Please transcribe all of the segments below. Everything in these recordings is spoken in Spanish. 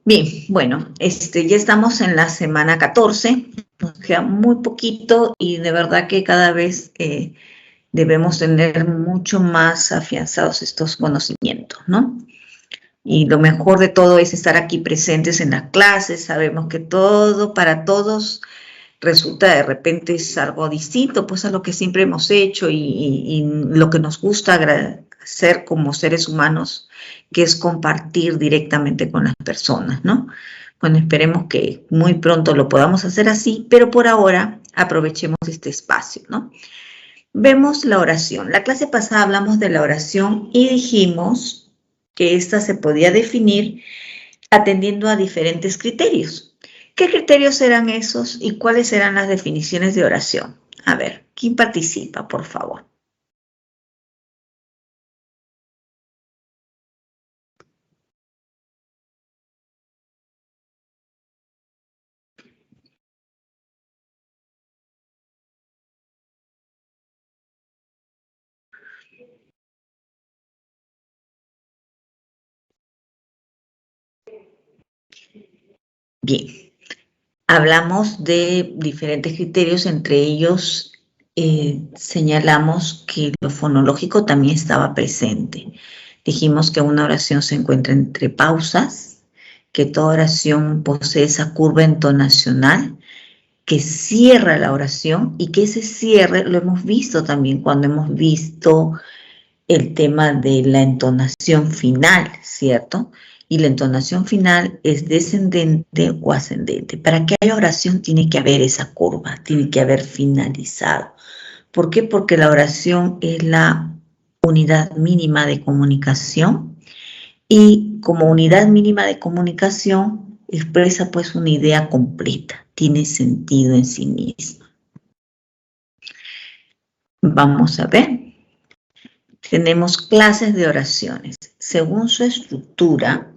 Bien, bueno, ya estamos en la semana 14, nos queda muy poquito y de verdad que cada vez debemos tener mucho más afianzados estos conocimientos, ¿no? Y lo mejor de todo es estar aquí presentes en las clases. Sabemos que todo para todos resulta de repente es algo distinto pues a lo que siempre hemos hecho y lo que nos gusta hacer como seres humanos, que es compartir directamente con las personas, ¿no? Bueno, esperemos que muy pronto lo podamos hacer así, pero por ahora aprovechemos este espacio, ¿no? Vemos la oración. La clase pasada hablamos de la oración y dijimos que esta se podía definir atendiendo a diferentes criterios. ¿Qué criterios eran esos y cuáles eran las definiciones de oración? A ver, ¿quién participa, por favor? Bien, hablamos de diferentes criterios, entre ellos señalamos que lo fonológico también estaba presente. Dijimos que una oración se encuentra entre pausas, que toda oración posee esa curva entonacional que cierra la oración y que ese cierre lo hemos visto también cuando hemos visto el tema de la entonación final, ¿cierto? Y la entonación final es descendente o ascendente. Para que haya oración tiene que haber esa curva, tiene que haber finalizado. ¿Por qué? Porque la oración es la unidad mínima de comunicación y como unidad mínima de comunicación expresa pues una idea completa, tiene sentido en sí misma. Vamos a ver. Tenemos clases de oraciones. Según su estructura,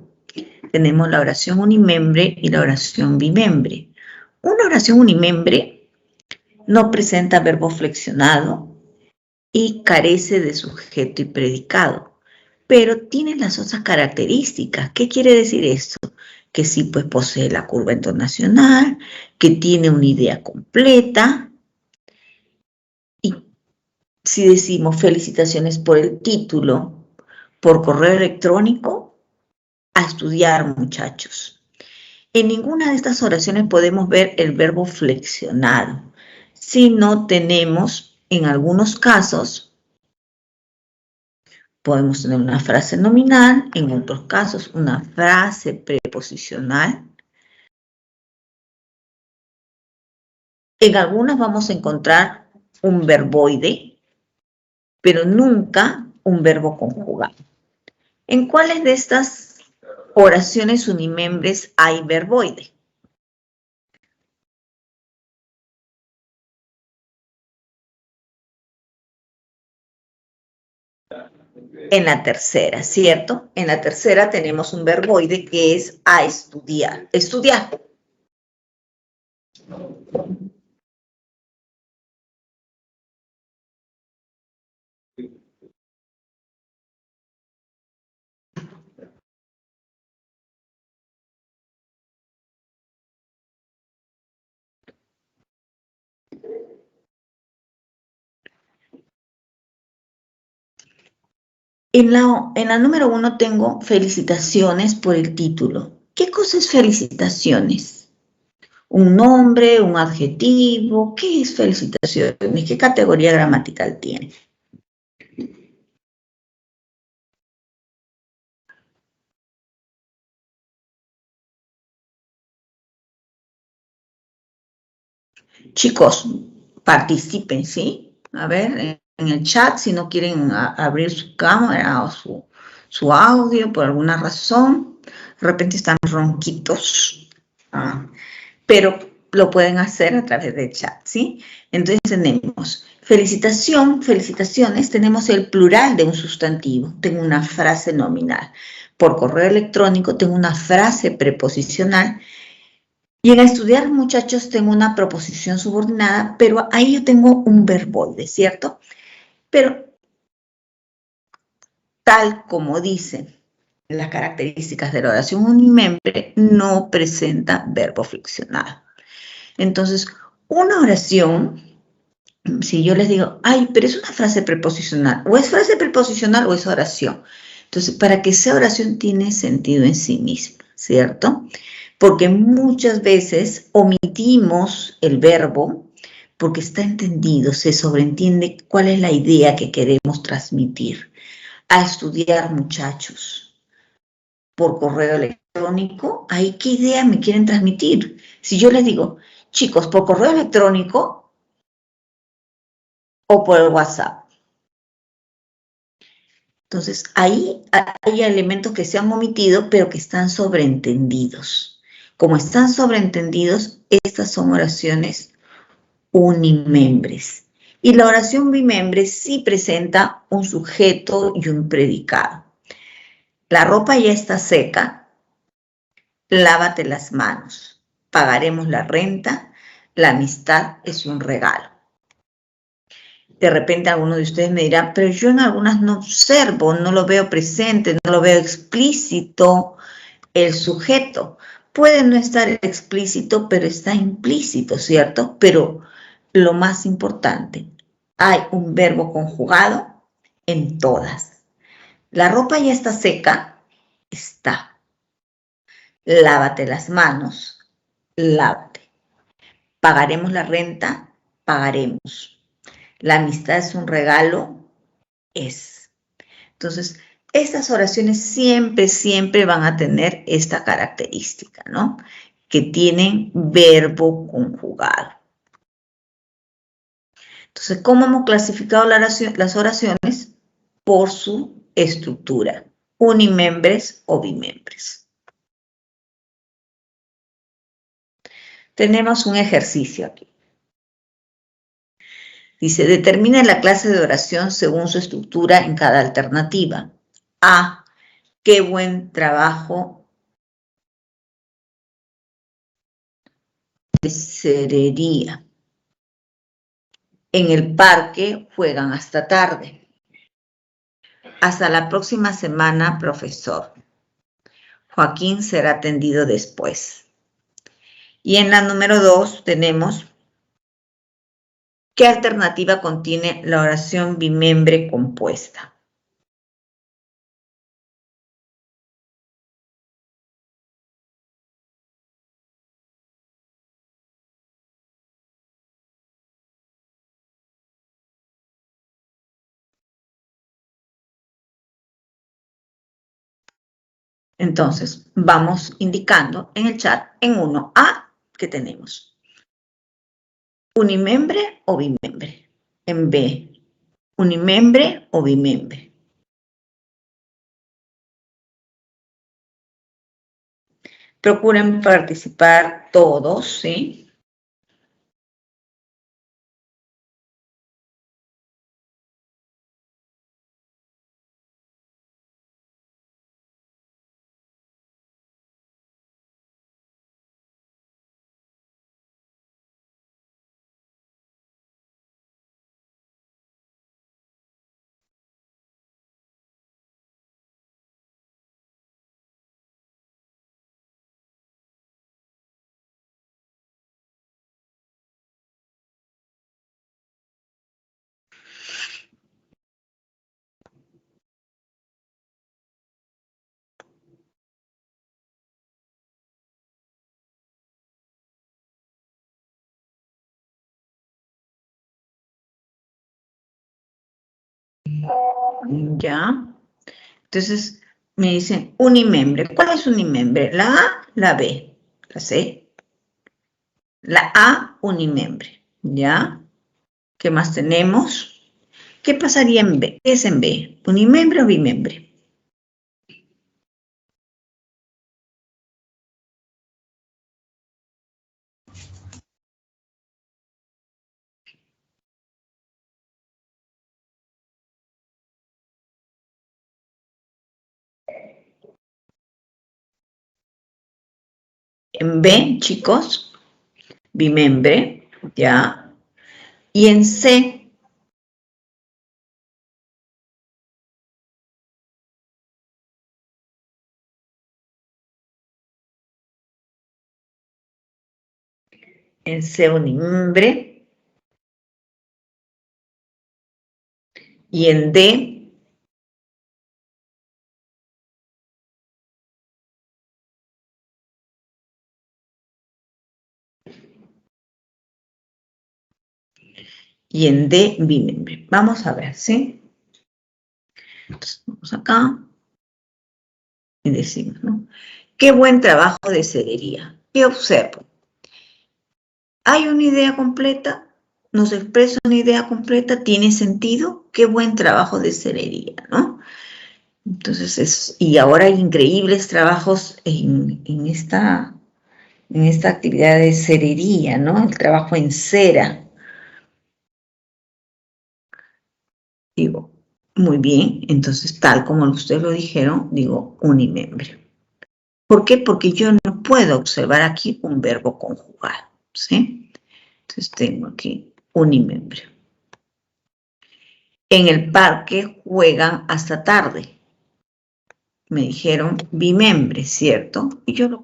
tenemos la oración unimembre y la oración bimembre. Una oración unimembre no presenta verbo flexionado y carece de sujeto y predicado, pero tiene las otras características. ¿Qué quiere decir esto? Que sí, pues posee la curva entonacional, que tiene una idea completa. Y si decimos felicitaciones por el título, por correo electrónico, a estudiar, muchachos. En ninguna de estas oraciones podemos ver el verbo flexionado. Si no tenemos, en algunos casos, podemos tener una frase nominal, en otros casos una frase preposicional. En algunas vamos a encontrar un verboide, pero nunca un verbo conjugado. ¿En cuáles de estas oraciones unimembres hay verboide? En la tercera, ¿cierto? En la tercera tenemos un verboide que es a estudiar. Estudiar. En la número 1 tengo felicitaciones por el título. ¿Qué cosa es felicitaciones? ¿Un nombre, un adjetivo? ¿Qué es felicitaciones? ¿Qué categoría gramatical tiene? Chicos, participen, ¿sí? A ver, en el chat, si no quieren abrir su cámara o su audio por alguna razón, de repente están ronquitos, pero lo pueden hacer a través del chat, ¿sí? Entonces tenemos felicitación, felicitaciones, tenemos el plural de un sustantivo, tengo una frase nominal. Por correo electrónico tengo una frase preposicional. Y en estudiar, muchachos, tengo una proposición subordinada, pero ahí yo tengo un verboide, ¿cierto? Pero tal como dice las características de la oración unimembre, no presenta verbo flexionado. Entonces, una oración, si yo les digo, ay, pero es una frase preposicional, o es frase preposicional o es oración. Entonces, para que sea oración tiene sentido en sí misma, ¿cierto? Porque muchas veces omitimos el verbo porque está entendido, se sobreentiende cuál es la idea que queremos transmitir. A estudiar, muchachos, por correo electrónico, ¿ahí qué idea me quieren transmitir? Si yo les digo, chicos, por correo electrónico o por el WhatsApp. Entonces, ahí hay elementos que se han omitido, pero que están sobreentendidos. Como están sobreentendidos, estas son oraciones unimembres. Y la oración bimembre sí presenta un sujeto y un predicado. La ropa ya está seca, lávate las manos, pagaremos la renta, la amistad es un regalo. De repente alguno de ustedes me dirá, pero yo en algunas no observo, no lo veo presente, no lo veo explícito el sujeto. Puede no estar explícito, pero está implícito, ¿cierto? Pero lo más importante, hay un verbo conjugado en todas. La ropa ya está seca, está. Lávate las manos, lávate. Pagaremos la renta, pagaremos. La amistad es un regalo, es. Entonces, estas oraciones siempre, siempre van a tener esta característica, ¿no? Que tienen verbo conjugado. Entonces, ¿cómo hemos clasificado las oraciones? Por su estructura, unimembres o bimembres. Tenemos un ejercicio aquí. Dice, determina la clase de oración según su estructura en cada alternativa. A, qué buen trabajo de cerería. En el parque juegan hasta tarde. Hasta la próxima semana, profesor. Joaquín será atendido después. Y en la número 2 tenemos, ¿qué alternativa contiene la oración bimembre compuesta? Entonces, vamos indicando en el chat en 1A que tenemos. ¿Unimembre o bimembre? En B, ¿unimembre o bimembre? Procuren participar todos, ¿sí? Ya. Entonces, me dicen unimembre. ¿Cuál es unimembre? ¿La A, la B? ¿La C? La A, unimembre. ¿Ya? ¿Qué más tenemos? ¿Qué pasaría en B? ¿Qué es en B? ¿Unimembre o bimembre? En B, chicos, bimembre, ¿ya? Y en C, En C, unimembre. Y en D, bimembre. Vamos a ver, ¿sí? Entonces, vamos acá y decimos, ¿no? Qué buen trabajo de cerería. ¿Qué observo? ¿Hay una idea completa? ¿Nos expresa una idea completa? ¿Tiene sentido? Qué buen trabajo de cerería, ¿no? Entonces, y ahora hay increíbles trabajos en esta actividad de cerería, ¿no? El trabajo en cera. Digo, muy bien, entonces tal como ustedes lo dijeron, digo unimembre. ¿Por qué? Porque yo no puedo observar aquí un verbo conjugado, ¿sí? Entonces tengo aquí unimembre. En el parque juegan hasta tarde. Me dijeron bimembre, ¿cierto? Y yo lo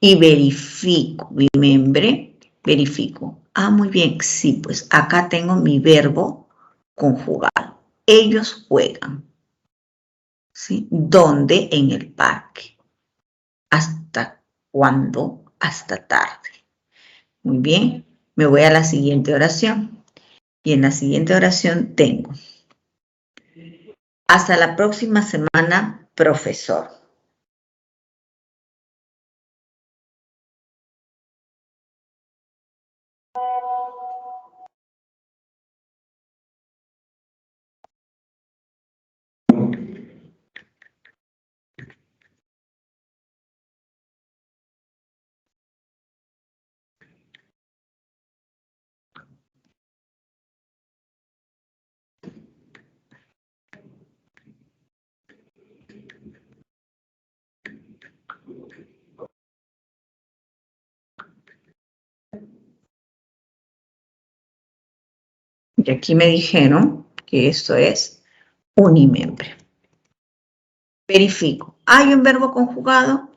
y verifico, bimembre, verifico. Ah, muy bien, sí, pues acá tengo mi verbo conjugado. Ellos juegan, ¿sí? ¿Dónde? En el parque. ¿Hasta cuándo? Hasta tarde. Muy bien, me voy a la siguiente oración. Y en la siguiente oración tengo, hasta la próxima semana, profesor. Y aquí me dijeron que esto es unimembre. Verifico. ¿Hay un verbo conjugado?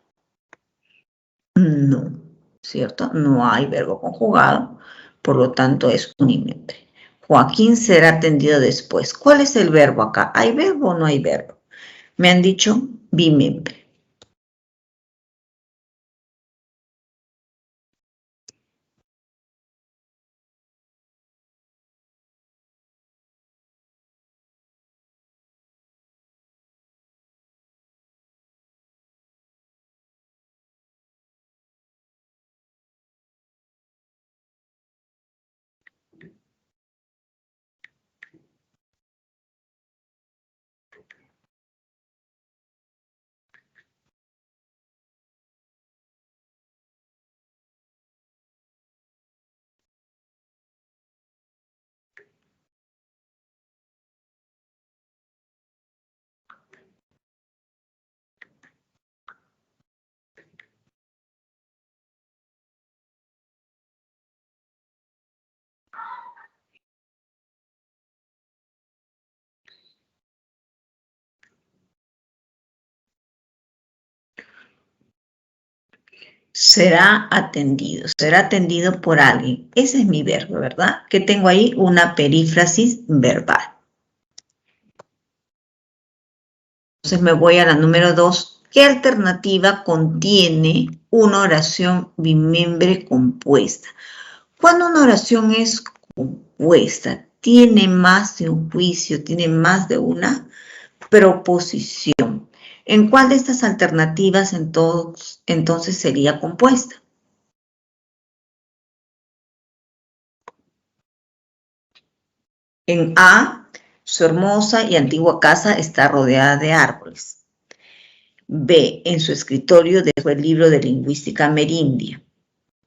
No, ¿cierto? No hay verbo conjugado, por lo tanto es unimembre. Joaquín será atendido después. ¿Cuál es el verbo acá? ¿Hay verbo o no hay verbo? Me han dicho bimembre. Será atendido por alguien. Ese es mi verbo, ¿verdad? Que tengo ahí una perífrasis verbal. Entonces me voy a la número 2. ¿Qué alternativa contiene una oración bimembre compuesta? Cuando una oración es compuesta, tiene más de un juicio, tiene más de una proposición. ¿En cuál de estas alternativas entonces sería compuesta? En A, su hermosa y antigua casa está rodeada de árboles. B, en su escritorio dejó el libro de lingüística amerindia.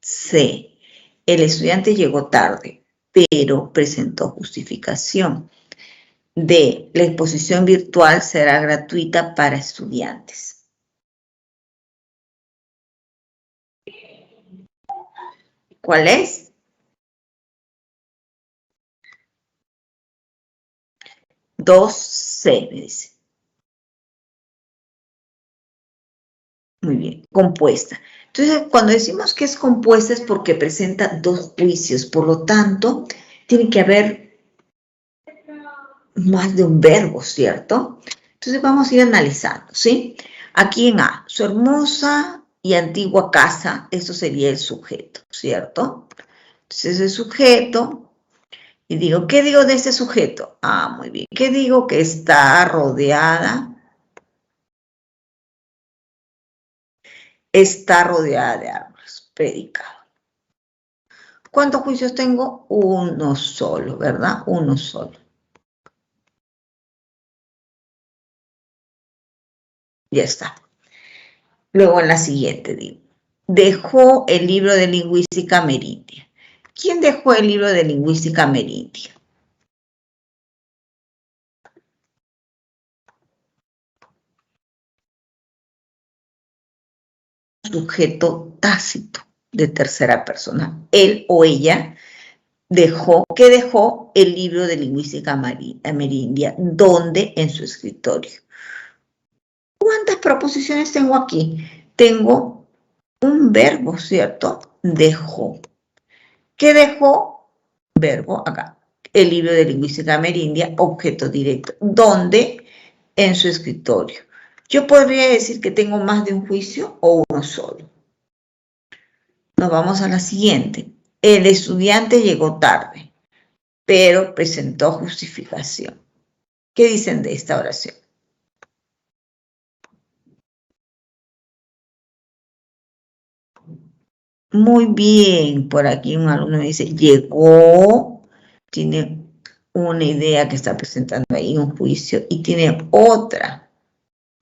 C, el estudiante llegó tarde, pero presentó justificación. D, la exposición virtual será gratuita para estudiantes. ¿Cuál es? 2C, me dice. Muy bien, compuesta. Entonces, cuando decimos que es compuesta es porque presenta dos juicios, por lo tanto, tiene que haber más de un verbo, ¿cierto? Entonces vamos a ir analizando, ¿sí? Aquí en A, su hermosa y antigua casa, eso sería el sujeto, ¿cierto? Entonces el sujeto, y digo, ¿qué digo de este sujeto? Ah, muy bien, ¿qué digo? Que está rodeada de árboles, predicado. ¿Cuántos juicios tengo? Uno solo, ¿verdad? Uno solo. Ya está. Luego en la siguiente digo, dejó el libro de lingüística amerindia. ¿Quién dejó el libro de lingüística amerindia? Sujeto tácito de tercera persona. Él o ella dejó el libro de lingüística amerindia. ¿Dónde? En su escritorio. ¿Cuántas proposiciones tengo aquí? Tengo un verbo, ¿cierto? Dejó. ¿Qué dejó? Verbo acá. El libro de lingüística amerindia, objeto directo. ¿Dónde? En su escritorio. Yo podría decir que tengo más de un juicio o uno solo. Nos vamos a la siguiente. El estudiante llegó tarde, pero presentó justificación. ¿Qué dicen de esta oración? Muy bien, por aquí un alumno me dice, llegó, tiene una idea que está presentando ahí, un juicio, y tiene otra,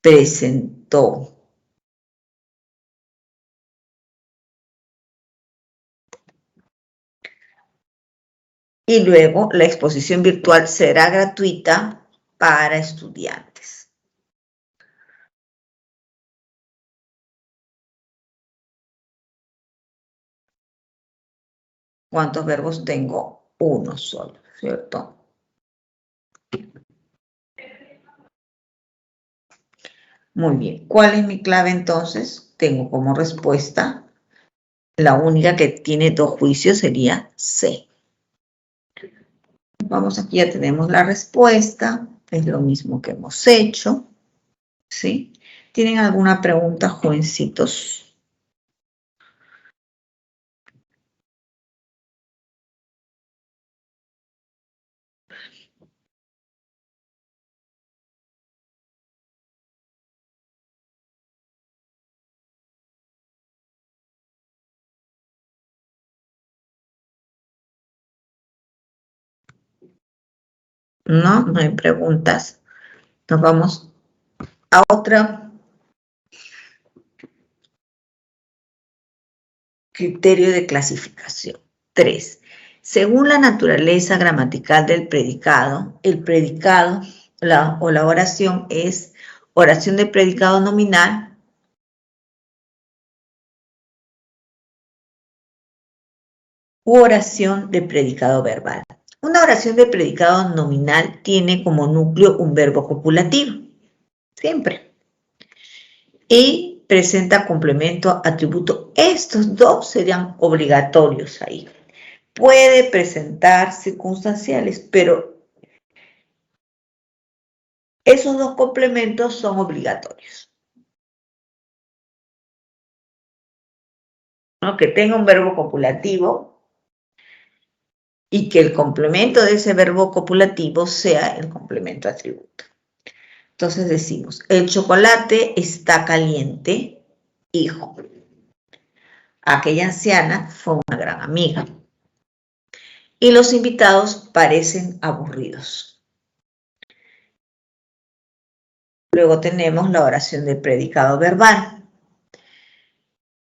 presentó. Y luego la exposición virtual será gratuita para estudiantes. ¿Cuántos verbos tengo? Uno solo, ¿cierto? Muy bien. ¿Cuál es mi clave entonces? Tengo como respuesta, la única que tiene dos juicios sería C. Vamos, aquí ya tenemos la respuesta. Es lo mismo que hemos hecho. ¿Sí? ¿Tienen alguna pregunta, jovencitos? No, no hay preguntas. Nos vamos a otro criterio de clasificación. 3. Según la naturaleza gramatical del predicado, el predicado o la oración es oración de predicado nominal, u oración de predicado verbal. Una oración de predicado nominal tiene como núcleo un verbo copulativo, siempre. Y presenta complemento, atributo. Estos dos serían obligatorios ahí. Puede presentar circunstanciales, pero esos dos complementos son obligatorios. ¿No? Que tenga un verbo copulativo y que el complemento de ese verbo copulativo sea el complemento atributo. Entonces decimos, el chocolate está caliente, hijo. Aquella anciana fue una gran amiga. Y los invitados parecen aburridos. Luego tenemos la oración del predicado verbal.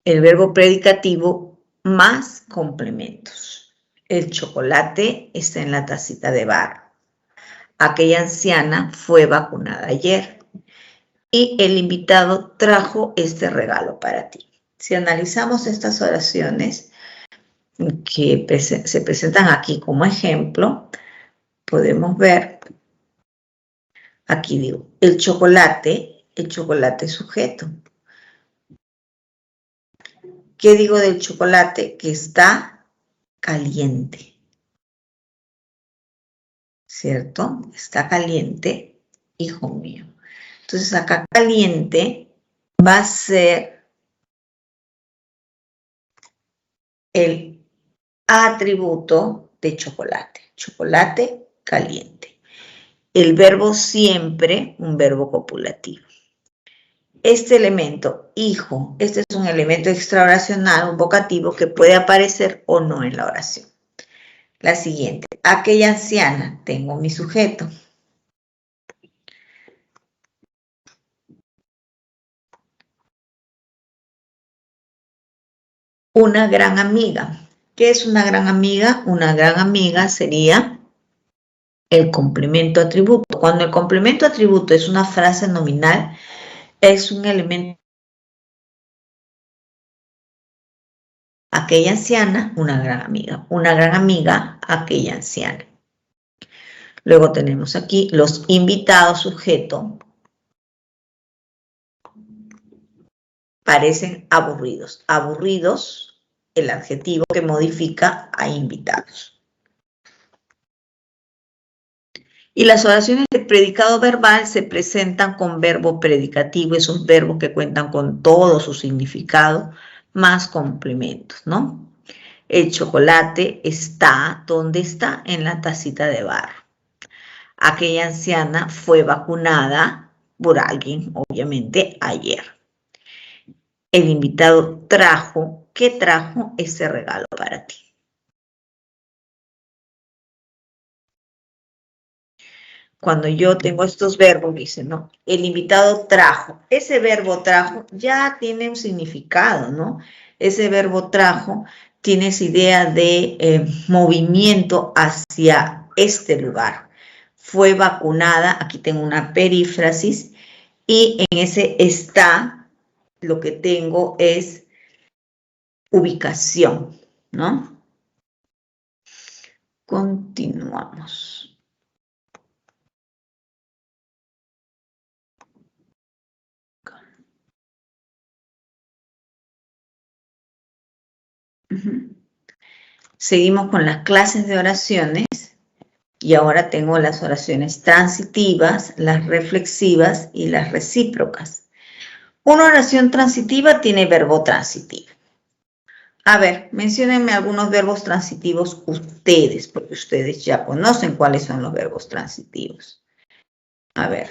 El verbo predicativo más complementos. El chocolate está en la tacita de barro. Aquella anciana fue vacunada ayer. Y el invitado trajo este regalo para ti. Si analizamos estas oraciones que se presentan aquí como ejemplo, podemos ver, aquí digo, el chocolate sujeto. ¿Qué digo del chocolate? Que está caliente. ¿Cierto? Está caliente, hijo mío. Entonces acá caliente va a ser el atributo de chocolate. Chocolate caliente. El verbo siempre, un verbo copulativo. Este elemento, hijo, este es un elemento extraoracional, un vocativo que puede aparecer o no en la oración. La siguiente, aquella anciana, tengo mi sujeto. Una gran amiga. ¿Qué es una gran amiga? Una gran amiga sería el complemento atributo. Cuando el complemento atributo es una frase nominal, es un elemento. Aquella anciana, una gran amiga. Una gran amiga, aquella anciana. Luego tenemos aquí los invitados sujeto. Parecen aburridos. Aburridos, el adjetivo que modifica a invitados. Y las oraciones de predicado verbal se presentan con verbo predicativo, esos verbos que cuentan con todo su significado, más complementos, ¿no? El chocolate está, ¿dónde está? En la tacita de barro. Aquella anciana fue vacunada por alguien, obviamente, ayer. El invitado trajo, ¿qué trajo ese regalo para ti? Cuando yo tengo estos verbos, dice, ¿no? El invitado trajo. Ese verbo trajo ya tiene un significado, ¿no? Ese verbo trajo tiene esa idea de movimiento hacia este lugar. Fue vacunada, aquí tengo una perífrasis, y en ese está, lo que tengo es ubicación, ¿no? Continuamos. Seguimos con las clases de oraciones y ahora tengo las oraciones transitivas, las reflexivas y las recíprocas. Una oración transitiva tiene verbo transitivo. A ver, menciónenme algunos verbos transitivos ustedes, porque ustedes ya conocen cuáles son los verbos transitivos. A ver.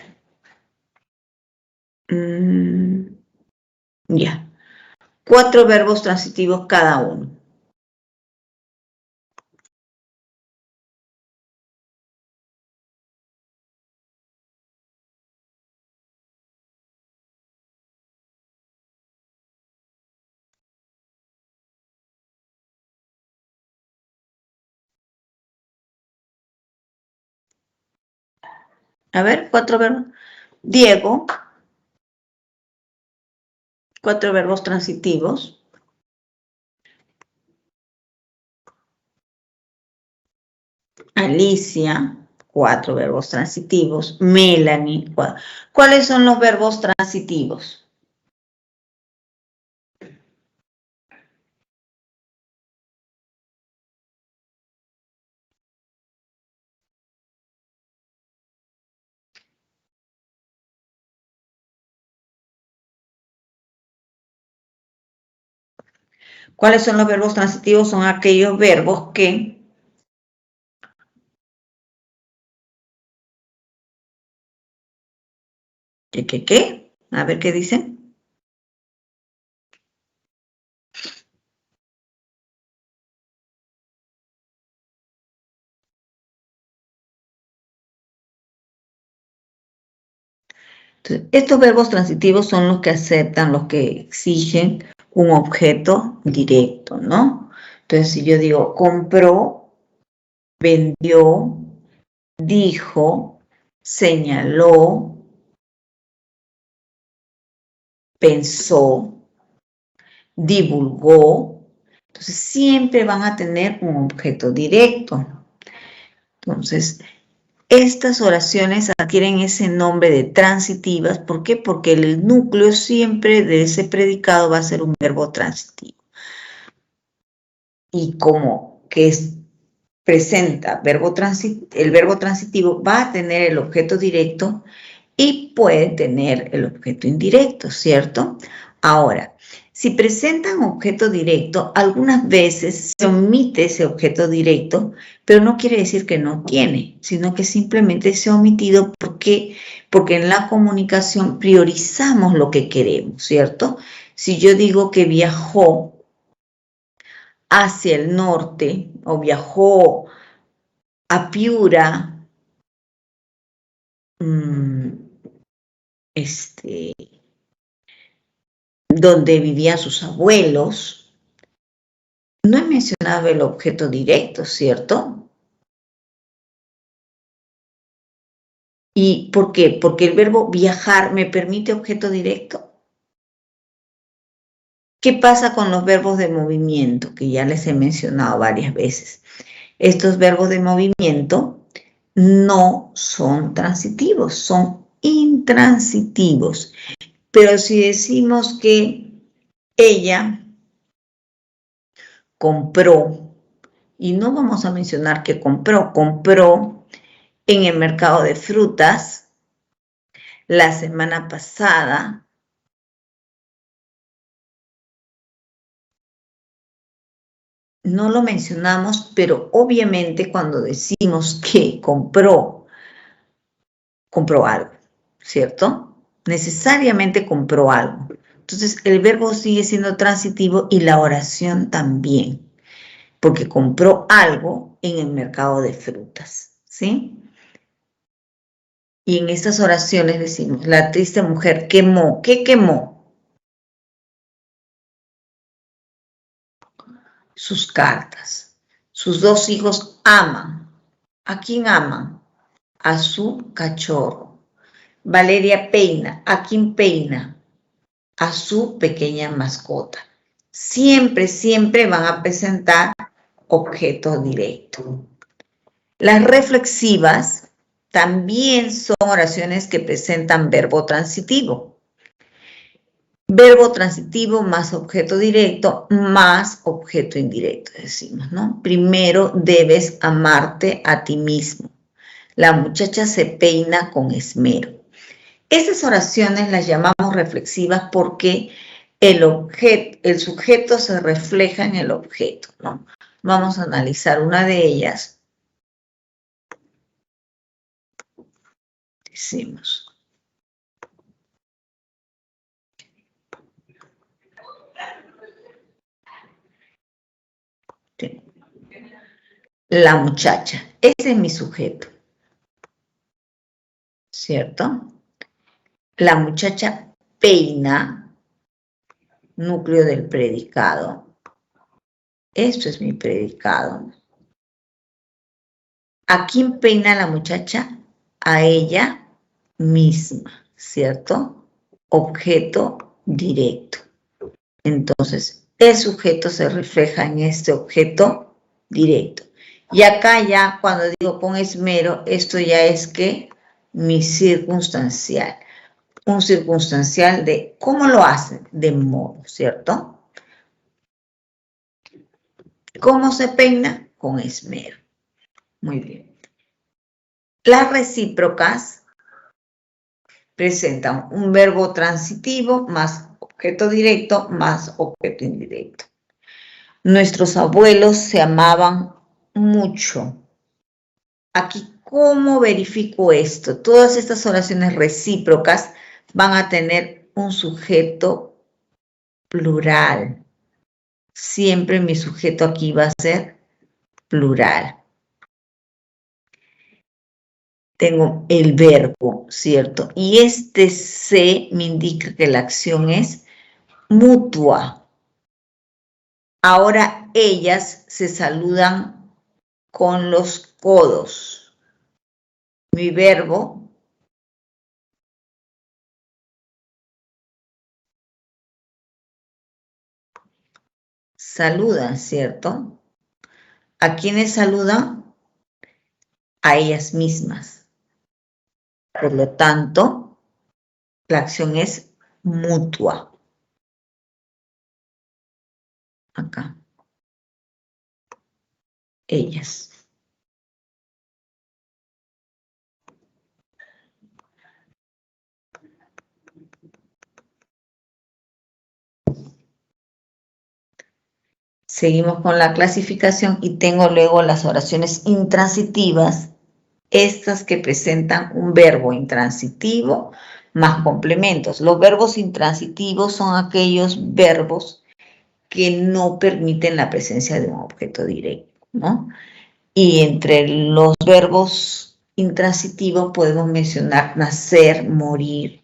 Ya. 4 verbos transitivos cada uno. A ver, 4 verbos. Diego. 4 verbos transitivos. Alicia, 4 verbos transitivos. Melanie, 4. ¿Cuáles son los verbos transitivos? ¿Cuáles son los verbos transitivos? Son aquellos verbos que ¿Qué? A ver qué dicen. Entonces, estos verbos transitivos son los que aceptan, los que exigen un objeto directo, ¿no? Entonces, si yo digo compró, vendió, dijo, señaló, pensó, divulgó, entonces siempre van a tener un objeto directo. Entonces, estas oraciones adquieren ese nombre de transitivas. ¿Por qué? Porque el núcleo siempre de ese predicado va a ser un verbo transitivo. y como que presenta el verbo transitivo, va a tener el objeto directo y puede tener el objeto indirecto, ¿cierto? Ahora, si presentan objeto directo, algunas veces se omite ese objeto directo, pero no quiere decir que no tiene, sino que simplemente se ha omitido porque en la comunicación priorizamos lo que queremos, ¿cierto? Si yo digo que viajó hacia el norte o viajó a Piura, donde vivían sus abuelos, no he mencionado el objeto directo, ¿cierto? ¿Y por qué? Porque el verbo viajar me permite objeto directo. ¿Qué pasa con los verbos de movimiento? Que ya les he mencionado varias veces. Estos verbos de movimiento no son transitivos, son intransitivos. Pero si decimos que ella compró, y no vamos a mencionar que compró en el mercado de frutas la semana pasada, no lo mencionamos, pero obviamente cuando decimos que compró algo, ¿cierto? Necesariamente compró algo. Entonces, el verbo sigue siendo transitivo y la oración también, porque compró algo en el mercado de frutas, ¿sí? Y en estas oraciones decimos, la triste mujer quemó. ¿Qué quemó? Sus cartas. Sus dos hijos aman. ¿A quién aman? A su cachorro. Valeria peina. ¿A quién peina? A su pequeña mascota. Siempre, siempre van a presentar objeto directo. Las reflexivas también son oraciones que presentan verbo transitivo. Verbo transitivo más objeto directo más objeto indirecto, decimos, ¿no? Primero debes amarte a ti mismo. La muchacha se peina con esmero. Esas oraciones las llamamos reflexivas porque el sujeto se refleja en el objeto, ¿no? Vamos a analizar una de ellas. Decimos. La muchacha. Ese es mi sujeto. ¿Cierto? La muchacha peina, núcleo del predicado. Esto es mi predicado. ¿A quién peina la muchacha? A ella misma, ¿cierto? Objeto directo. Entonces, el sujeto se refleja en este objeto directo. Y acá ya, cuando digo con esmero, esto ya es que mi circunstancial. Un circunstancial de cómo lo hacen, de modo, ¿cierto? ¿Cómo se peina? Con esmero. Muy bien. Las recíprocas presentan un verbo transitivo más objeto directo más objeto indirecto. Nuestros abuelos se amaban mucho. Aquí, ¿cómo verifico esto? Todas estas oraciones recíprocas van a tener un sujeto plural. Siempre mi sujeto aquí va a ser plural. Tengo el verbo, ¿cierto? Y este se me indica que la acción es mutua. Ahora ellas se saludan con los codos. Mi verbo saluda, ¿cierto? ¿A quiénes saludan? A ellas mismas. Por lo tanto, la acción es mutua. Acá. ellas. Seguimos con la clasificación y tengo luego las oraciones intransitivas, estas que presentan un verbo intransitivo más complementos. Los verbos intransitivos son aquellos verbos que no permiten la presencia de un objeto directo, ¿no? Y entre los verbos intransitivos podemos mencionar nacer, morir.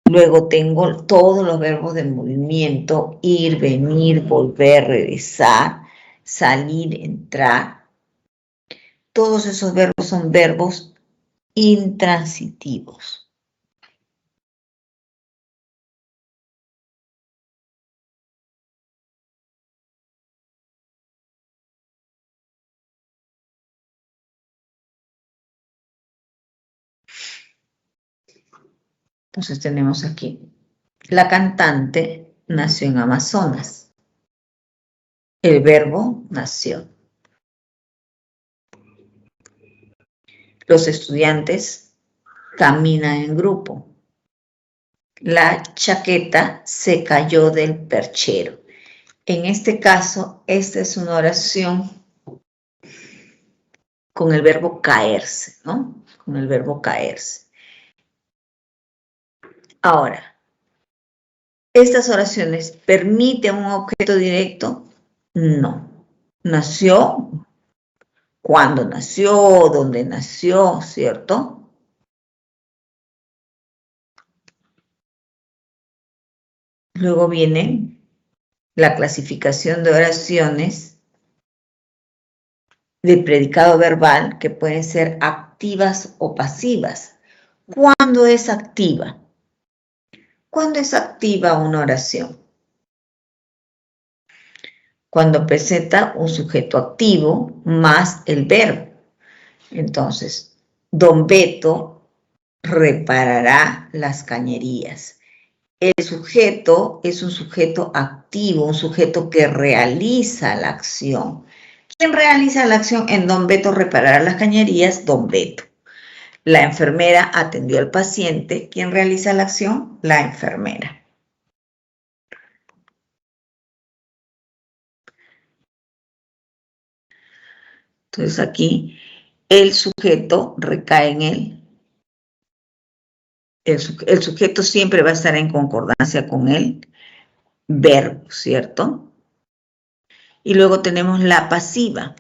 Luego tengo todos los verbos de movimiento, ir, venir, volver, regresar, salir, entrar. Todos esos verbos son verbos intransitivos. Entonces tenemos aquí, la cantante nació en Amazonas. El verbo nació. Los estudiantes caminan en grupo. La chaqueta se cayó del perchero. En este caso, esta es una oración con el verbo caerse, ¿no? Con el verbo caerse. Ahora, ¿estas oraciones permiten un objeto directo? No. Nació, cuándo nació, dónde nació, ¿cierto? Luego viene la clasificación de oraciones de predicado verbal que pueden ser activas o pasivas. ¿Cuándo es activa? ¿Cuándo es activa una oración? Cuando presenta un sujeto activo más el verbo. Entonces, don Beto reparará las cañerías. El sujeto es un sujeto activo, un sujeto que realiza la acción. ¿Quién realiza la acción? En don Beto reparará las cañerías, don Beto. La enfermera atendió al paciente. ¿Quién realiza la acción? La enfermera. Entonces aquí el sujeto recae en él. El sujeto siempre va a estar en concordancia con el verbo, ¿cierto? Y luego tenemos la pasiva.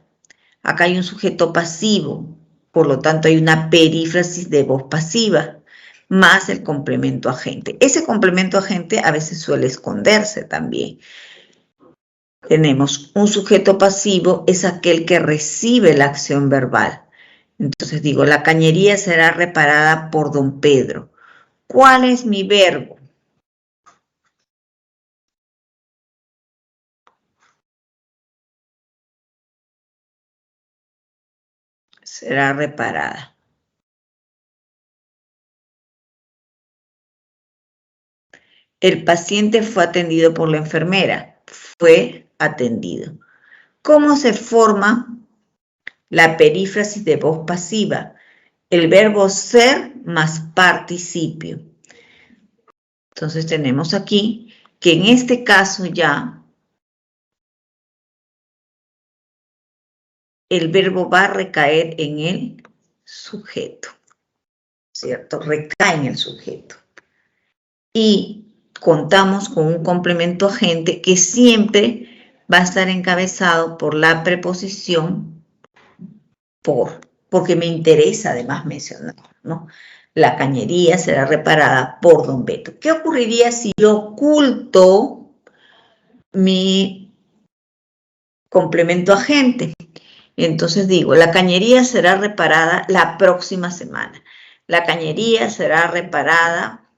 Acá hay un sujeto pasivo, por lo tanto hay una perífrasis de voz pasiva, más el complemento agente. Ese complemento agente a veces suele esconderse también. Tenemos un sujeto pasivo, es aquel que recibe la acción verbal. Entonces digo, la cañería será reparada por don Pedro. ¿Cuál es mi verbo? Será reparada. El paciente fue atendido por la enfermera. Fue atendido. ¿Cómo se forma la perífrasis de voz pasiva? El verbo ser más participio. Entonces tenemos aquí que en este caso ya el verbo va a recaer en el sujeto, ¿cierto? Recae en el sujeto. Y contamos con un complemento agente que siempre va a estar encabezado por la preposición por, porque me interesa además mencionar, ¿no? La cañería será reparada por don Beto. ¿Qué ocurriría si yo oculto mi complemento agente? Entonces digo, la cañería será reparada la próxima semana. La cañería será reparada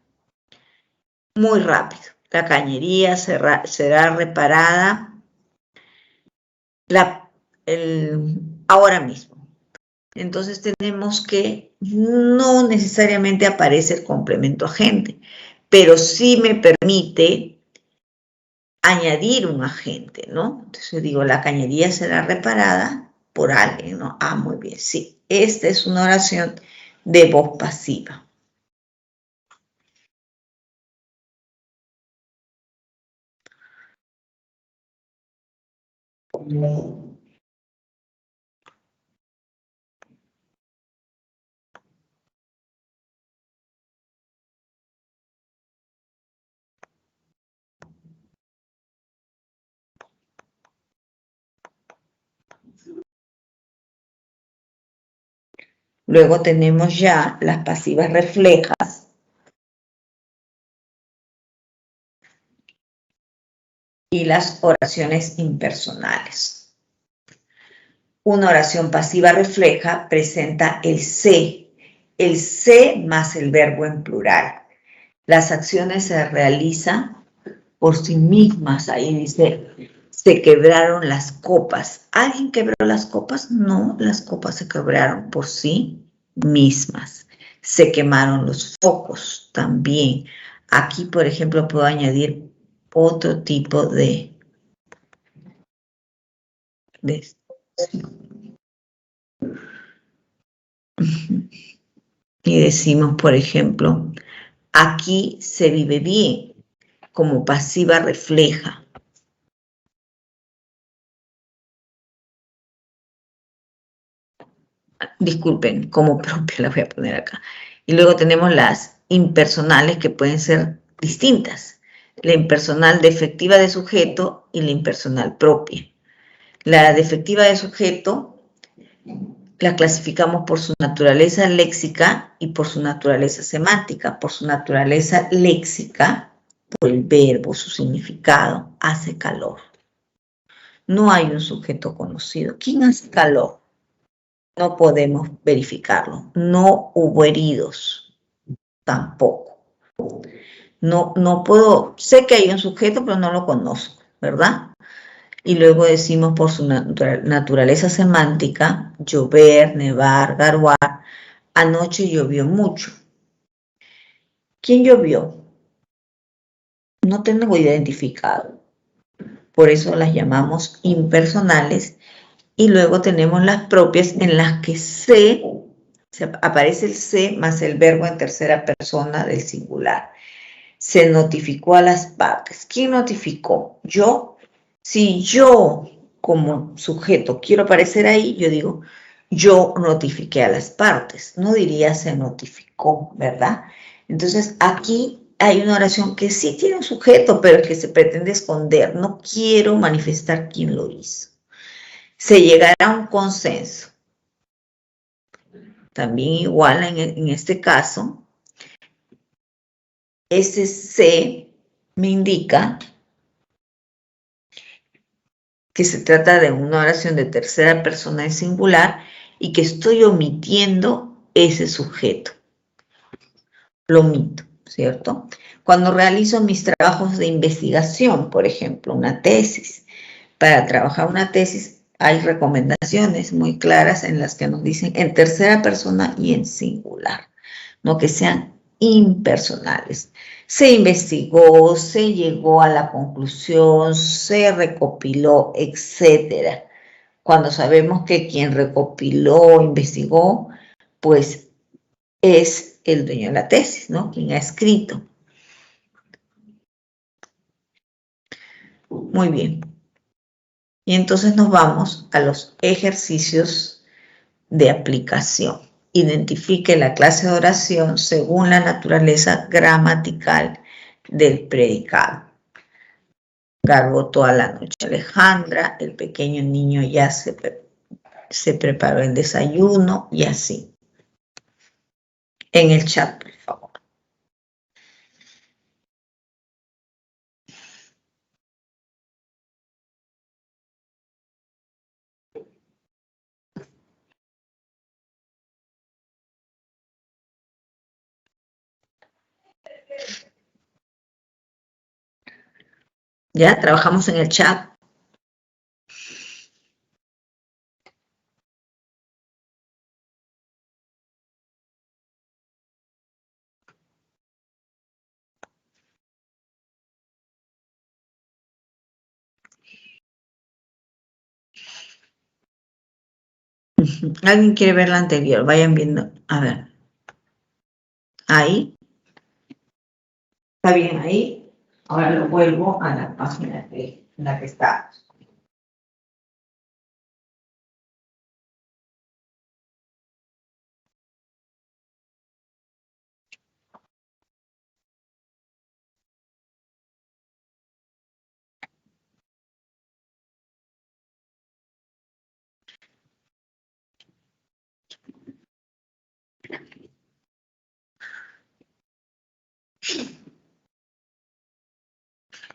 muy rápido. La cañería será reparada ahora mismo. Entonces tenemos que no necesariamente aparece el complemento agente, pero sí me permite añadir un agente, ¿no? Entonces yo digo, la cañería será reparada por alguien, ¿no? Ah, muy bien, sí. Esta es una oración de voz pasiva. Luego tenemos ya las pasivas reflejas y las oraciones impersonales. Una oración pasiva refleja presenta el se más el verbo en plural. Las acciones se realizan por sí mismas. Ahí dice, se quebraron las copas. ¿Alguien quebró las copas? No, las copas se quebraron por sí mismas. Se quemaron los focos también. Aquí, por ejemplo, puedo añadir otro tipo de y decimos, por ejemplo, aquí se vive bien, como pasiva refleja. Disculpen, como propia la voy a poner acá. Y luego tenemos las impersonales que pueden ser distintas. La impersonal defectiva de sujeto y la impersonal propia. La defectiva de sujeto la clasificamos por su naturaleza léxica y por su naturaleza semántica. Por su naturaleza léxica, por el verbo, su significado, hace calor. No hay un sujeto conocido. ¿Quién hace calor? No podemos verificarlo. No hubo heridos, tampoco. No puedo, sé que hay un sujeto, pero no lo conozco, ¿verdad? Y luego decimos por su naturaleza semántica, llover, nevar, garuar. Anoche llovió mucho. ¿Quién llovió? No tengo identificado. Por eso las llamamos impersonales. Y luego tenemos las propias en las que aparece el se más el verbo en tercera persona del singular. Se notificó a las partes. ¿Quién notificó? Yo. Si yo como sujeto quiero aparecer ahí, yo digo, yo notifiqué a las partes. No diría se notificó, ¿verdad? Entonces aquí hay una oración que sí tiene un sujeto, pero que se pretende esconder. No quiero manifestar quién lo hizo. Se llegará a un consenso. También igual en este caso, ese se me indica que se trata de una oración de tercera persona en singular y que estoy omitiendo ese sujeto. Lo omito, ¿cierto? Cuando realizo mis trabajos de investigación, por ejemplo, una tesis, para trabajar una tesis hay recomendaciones muy claras en las que nos dicen en tercera persona y en singular, no que sean impersonales. Se investigó, se llegó a la conclusión, se recopiló, etcétera. Cuando sabemos que quien recopiló, investigó, pues es el dueño de la tesis, ¿no? Quien ha escrito. Muy bien. Y entonces nos vamos a los ejercicios de aplicación. Identifique la clase de oración según la naturaleza gramatical del predicado. Garbó toda la noche Alejandra, el pequeño niño ya se preparó el desayuno y así. En el chat, por favor. Ya trabajamos en el chat. ¿Alguien quiere ver la anterior? Vayan viendo. A ver. Ahí. ¿Está bien ahí? Ahora lo vuelvo a la página en la que está.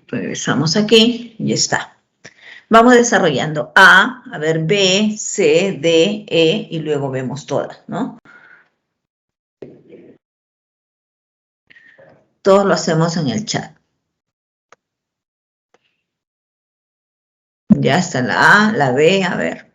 Regresamos aquí y está. Vamos desarrollando a ver, B, C, D, E y luego vemos todas, ¿no? Todos lo hacemos en el chat. Ya está la A, la B, a ver.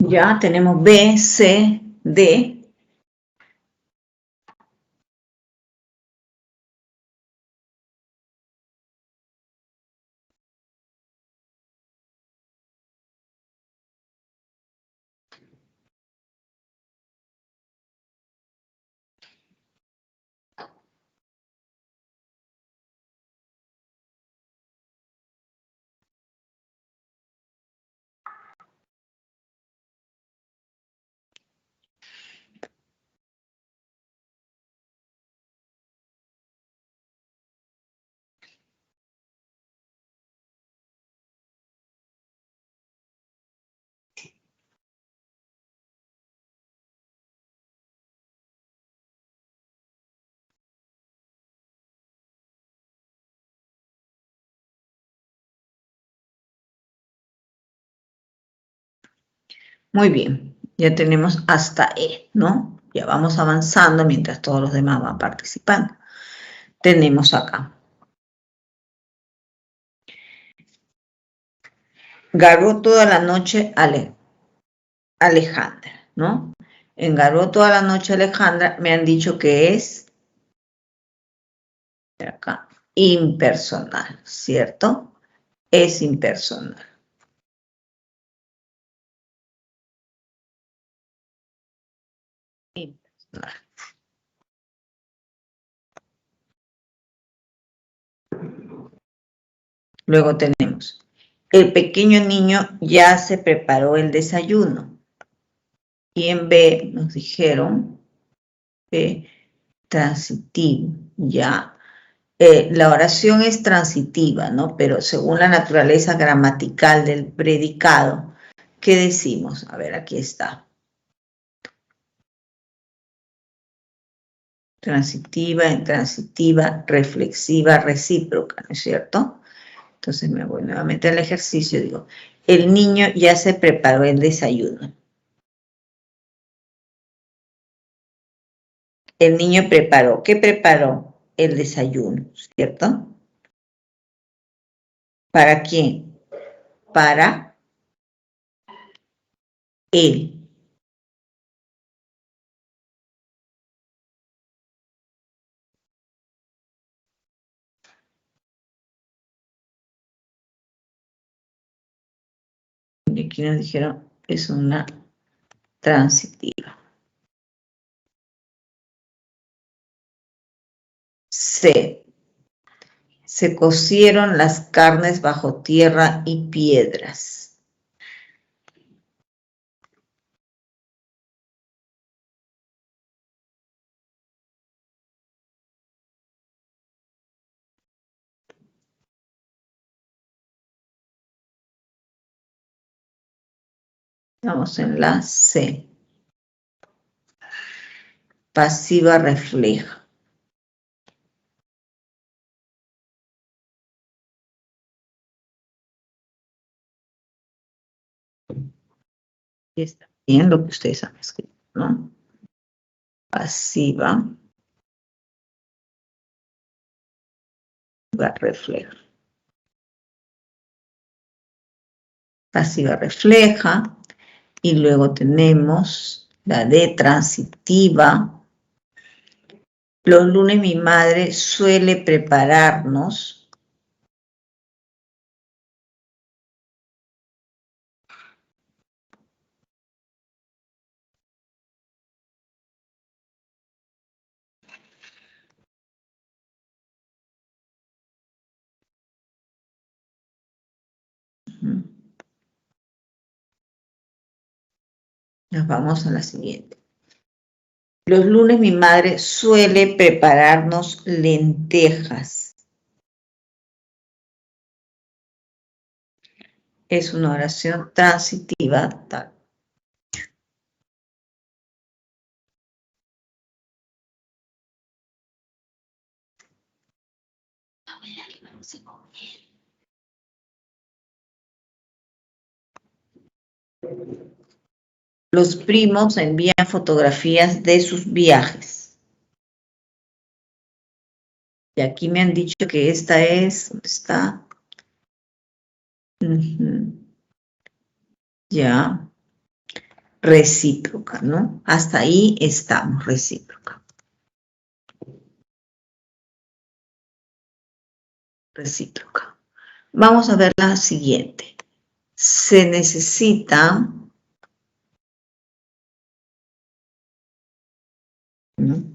Ya tenemos B, C, D. Muy bien, ya tenemos hasta E, ¿no? Ya vamos avanzando mientras todos los demás van participando. Tenemos acá. Garó toda la noche Alejandra, ¿no? Engaró toda la noche Alejandra, me han dicho que es acá, impersonal, ¿cierto? Es impersonal. Impersonal. Luego tenemos, el pequeño niño ya se preparó el desayuno. Y en B nos dijeron, transitivo, ya. La oración es transitiva, ¿no? Pero según la naturaleza gramatical del predicado, ¿qué decimos? A ver, aquí está. Transitiva, intransitiva, reflexiva, recíproca, ¿no es cierto? Entonces me voy nuevamente al ejercicio y digo, el niño ya se preparó el desayuno. El niño preparó. ¿Qué preparó? El desayuno, ¿cierto? ¿Para quién? Para él. Y aquí nos dijeron, es una transitiva. C. Se cocieron las carnes bajo tierra y piedras. Estamos en la C. Pasiva refleja. Y está bien lo que ustedes han escrito, ¿no? Pasiva refleja. Pasiva refleja. Y luego tenemos la D transitiva. Los lunes mi madre suele prepararnos. Nos vamos a la siguiente. Los lunes mi madre suele prepararnos lentejas. Es una oración transitiva tal. Los primos envían fotografías de sus viajes. Y aquí me han dicho que esta es, ¿dónde está? Ya, recíproca, ¿no? Hasta ahí estamos, recíproca. Recíproca. Vamos a ver la siguiente. Se necesita, ¿no?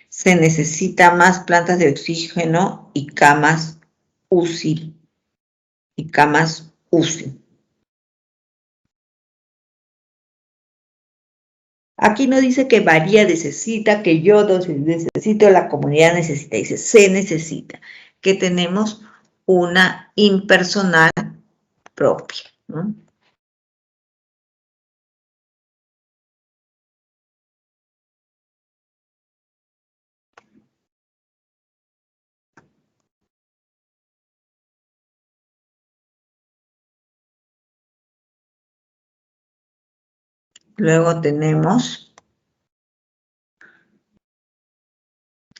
Se necesita más plantas de oxígeno y camas UCI. Y camas UCI. Aquí no dice que María necesita, que yo necesito, la comunidad necesita. Dice, se necesita. Que tenemos una impersonal propia, ¿no? Luego tenemos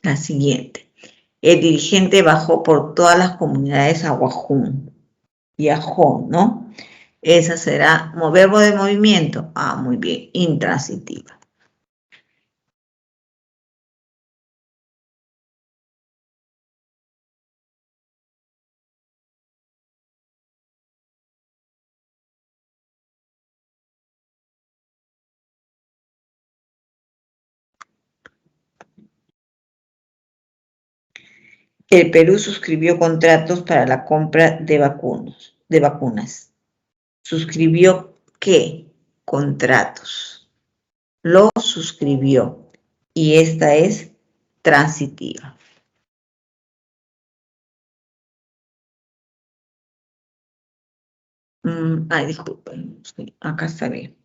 la siguiente. El dirigente bajó por todas las comunidades a Guajún. Viajó, ¿no? Esa será verbo de movimiento. Ah, muy bien, intransitiva. El Perú suscribió contratos para la compra de vacunas. ¿Suscribió qué? Contratos. Lo suscribió. Y esta es transitiva. Ay, disculpen. Acá está bien.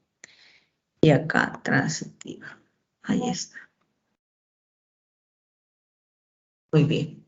Y acá, transitiva. Ahí está. Muy bien.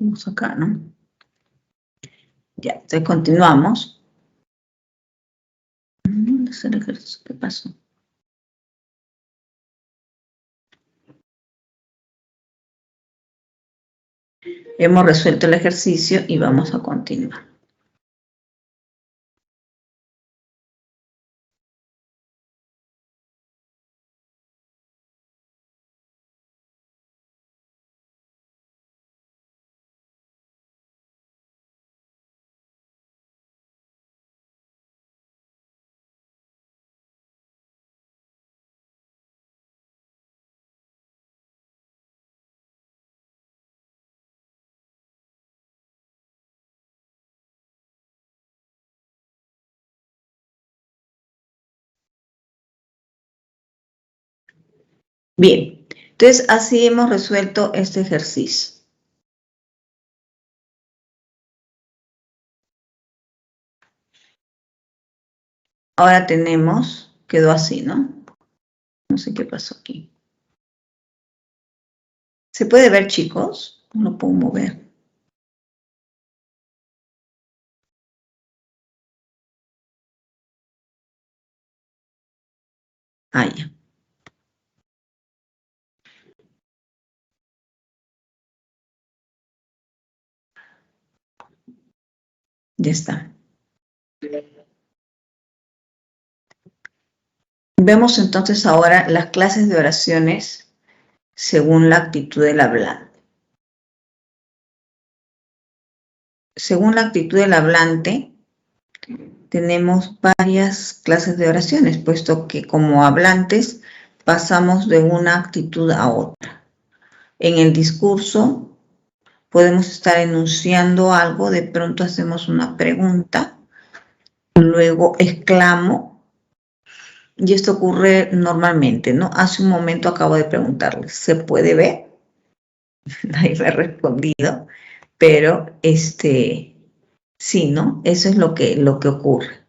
Vamos acá, ¿no? Ya, entonces continuamos. ¿Dónde está el ejercicio? ¿Qué pasó? Hemos resuelto el ejercicio y vamos a continuar. Bien, entonces así hemos resuelto este ejercicio. Ahora tenemos, quedó así, ¿no? No sé qué pasó aquí. ¿Se puede ver, chicos? No lo puedo mover. Ah, ya. Ya está. Vemos entonces ahora las clases de oraciones según la actitud del hablante. Según la actitud del hablante, tenemos varias clases de oraciones, puesto que como hablantes pasamos de una actitud a otra. En el discurso podemos estar enunciando algo, de pronto hacemos una pregunta, luego exclamo, y esto ocurre normalmente, ¿no? Hace un momento acabo de preguntarle, ¿se puede ver? Nadie me ha respondido, pero sí, ¿no? Eso es lo que ocurre.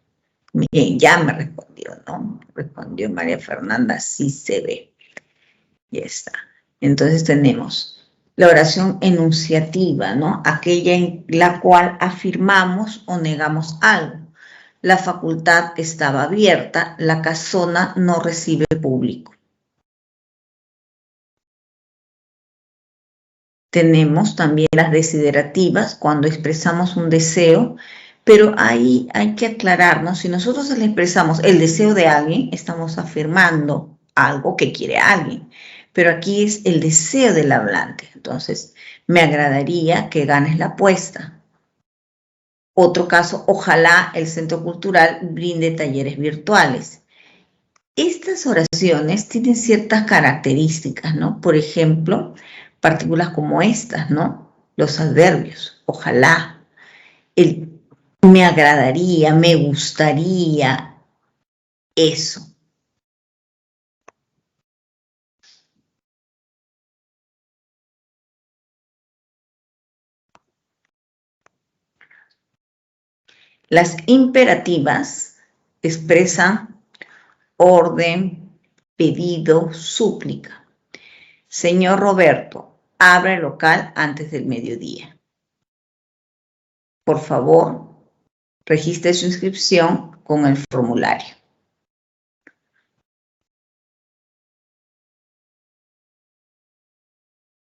Bien, ya me respondió, ¿no? Respondió María Fernanda, sí se ve. Ya está. Entonces tenemos la oración enunciativa, ¿no? Aquella en la cual afirmamos o negamos algo. La facultad estaba abierta, la casona no recibe público. Tenemos también las desiderativas, cuando expresamos un deseo, pero ahí hay que aclararnos, si nosotros le expresamos el deseo de alguien, estamos afirmando algo que quiere alguien, pero aquí es el deseo del hablante. Entonces, me agradaría que ganes la apuesta. Otro caso, ojalá el Centro Cultural brinde talleres virtuales. Estas oraciones tienen ciertas características, ¿no? Por ejemplo, partículas como estas, ¿no? Los adverbios, ojalá, el me agradaría, me gustaría, eso. Las imperativas expresan orden, pedido, súplica. Señor Roberto, abre el local antes del mediodía. Por favor, registre su inscripción con el formulario.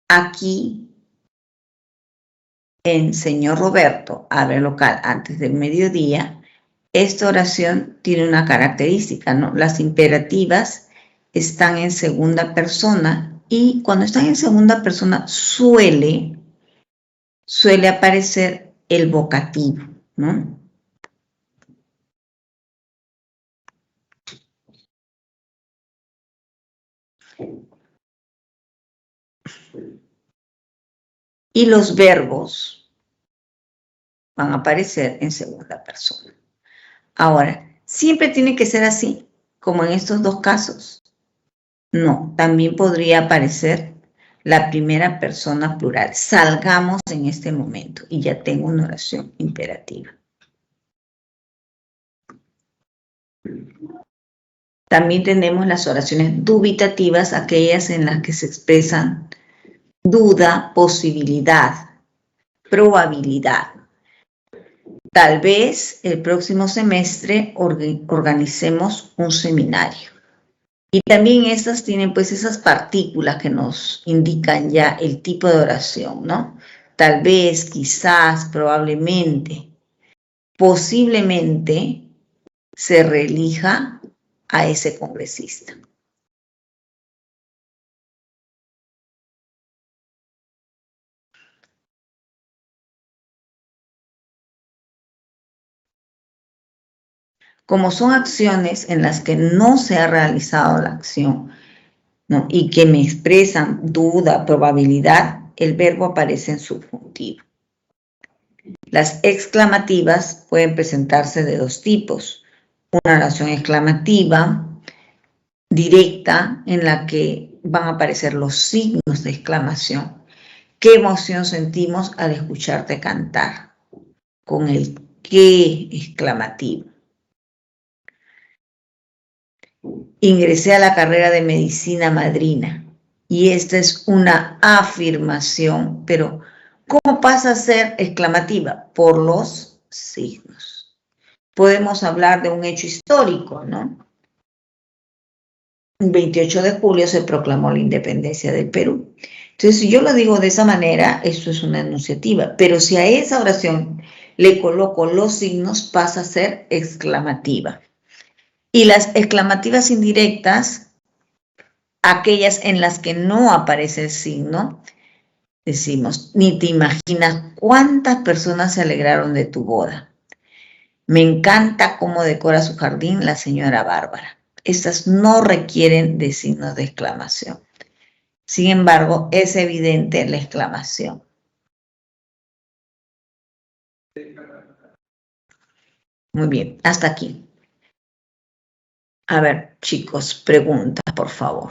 Aquí, en Señor Roberto, abre el local antes del mediodía, esta oración tiene una característica, ¿no? Las imperativas están en segunda persona y cuando están en segunda persona suele aparecer el vocativo, ¿no? Y los verbos van a aparecer en segunda persona. Ahora, ¿siempre tiene que ser así, como en estos dos casos? No, también podría aparecer la primera persona plural. Salgamos en este momento y ya tengo una oración imperativa. También tenemos las oraciones dubitativas, aquellas en las que se expresan duda, posibilidad. probabilidad. Tal vez el próximo semestre organicemos un seminario. Y también estas tienen pues esas partículas que nos indican ya el tipo de oración, ¿no? Tal vez, quizás, probablemente, posiblemente se reelija a ese congresista. Como son acciones en las que no se ha realizado la acción, ¿no?, y que me expresan duda, probabilidad, el verbo aparece en subjuntivo. Las exclamativas pueden presentarse de dos tipos. Una oración exclamativa directa en la que van a aparecer los signos de exclamación. ¿Qué emoción sentimos al escucharte cantar? Con el qué exclamativo. Ingresé a la carrera de medicina madrina y esta es una afirmación, pero ¿cómo pasa a ser exclamativa? Por los signos. Podemos hablar de un hecho histórico, ¿no? El 28 de julio se proclamó la independencia del Perú. Entonces, si yo lo digo de esa manera, eso es una enunciativa, pero si a esa oración le coloco los signos, pasa a ser exclamativa. Y las exclamativas indirectas, aquellas en las que no aparece el signo, decimos, ni te imaginas cuántas personas se alegraron de tu boda. Me encanta cómo decora su jardín la señora Bárbara. Estas no requieren de signos de exclamación. Sin embargo, es evidente la exclamación. Muy bien, hasta aquí. A ver, chicos, preguntas, por favor.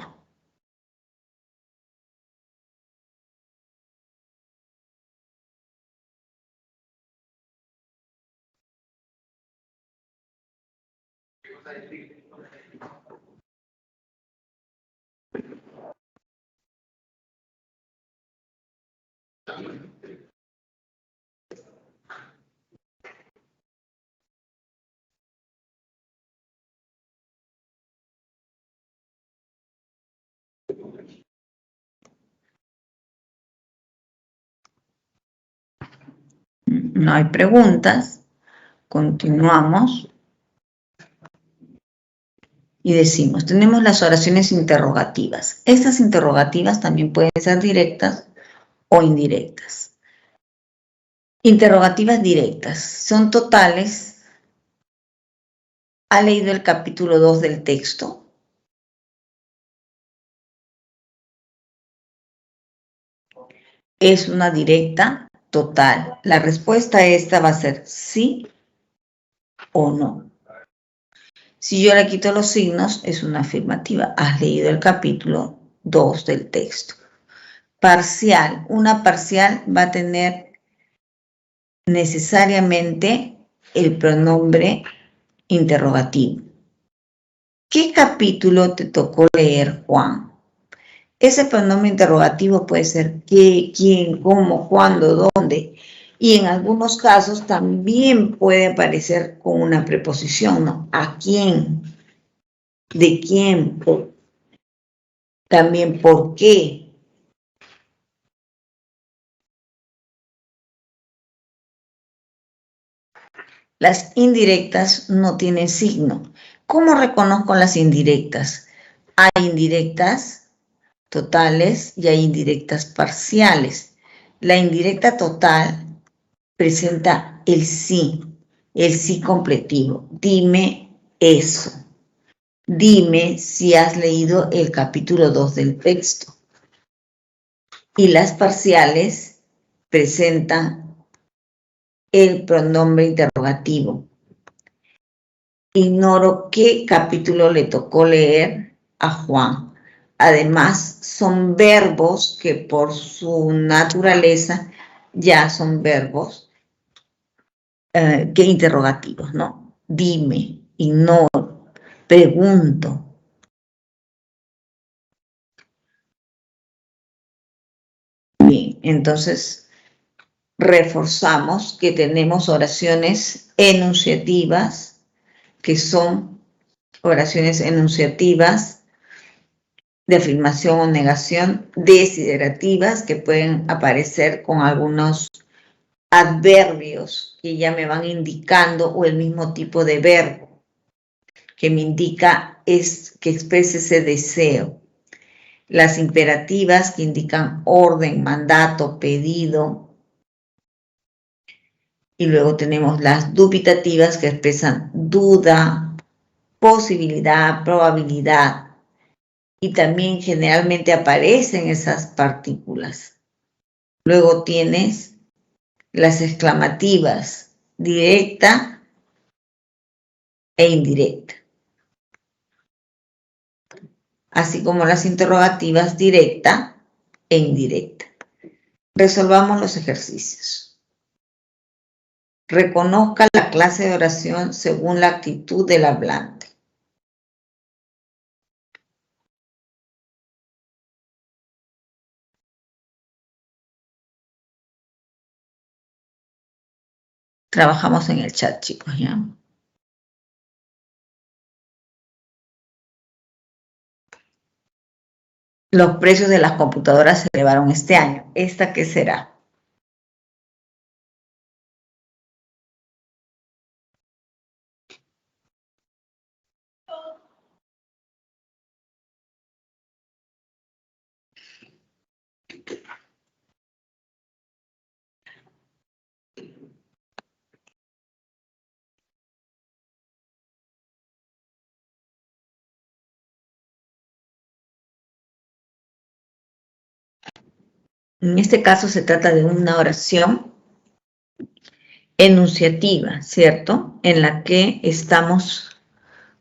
No hay preguntas. Continuamos. Y decimos, tenemos las oraciones interrogativas. Estas interrogativas también pueden ser directas o indirectas. Interrogativas directas son totales. ¿Ha leído el capítulo 2 del texto? Es una directa total. La respuesta a esta va a ser sí o no. Si yo le quito los signos, es una afirmativa. Has leído el capítulo 2 del texto. Parcial. Una parcial va a tener necesariamente el pronombre interrogativo. ¿Qué capítulo te tocó leer, Juan? Ese pronombre interrogativo puede ser qué, quién, cómo, cuándo, dónde. Y en algunos casos también puede aparecer con una preposición, ¿no? ¿A quién? ¿De quién? También ¿por qué? Las indirectas no tienen signo. ¿Cómo reconozco las indirectas? Hay indirectas totales y hay indirectas parciales. La indirecta total presenta el sí completivo. Dime eso. Dime si has leído el capítulo 2 del texto. Y las parciales presentan el pronombre interrogativo. Ignoro qué capítulo le tocó leer a Juan. Además, son verbos que por su naturaleza ya son verbos que interrogativos, ¿no? Dime, ignoro, pregunto. Bien, entonces reforzamos que tenemos oraciones enunciativas, que son oraciones enunciativas de afirmación o negación, desiderativas, que pueden aparecer con algunos adverbios que ya me van indicando, o el mismo tipo de verbo que me indica es que exprese ese deseo. Las imperativas, que indican orden, mandato, pedido. Y luego tenemos las dubitativas, que expresan duda, posibilidad, probabilidad. Y también generalmente aparecen esas partículas. Luego tienes las exclamativas, directa e indirecta, así como las interrogativas, directa e indirecta. Resolvamos los ejercicios. Reconozca la clase de oración según la actitud del hablante. Trabajamos en el chat, chicos, ¿ya? Los precios de las computadoras se elevaron este año. ¿Esta qué será? En este caso se trata de una oración enunciativa, ¿cierto? En la que estamos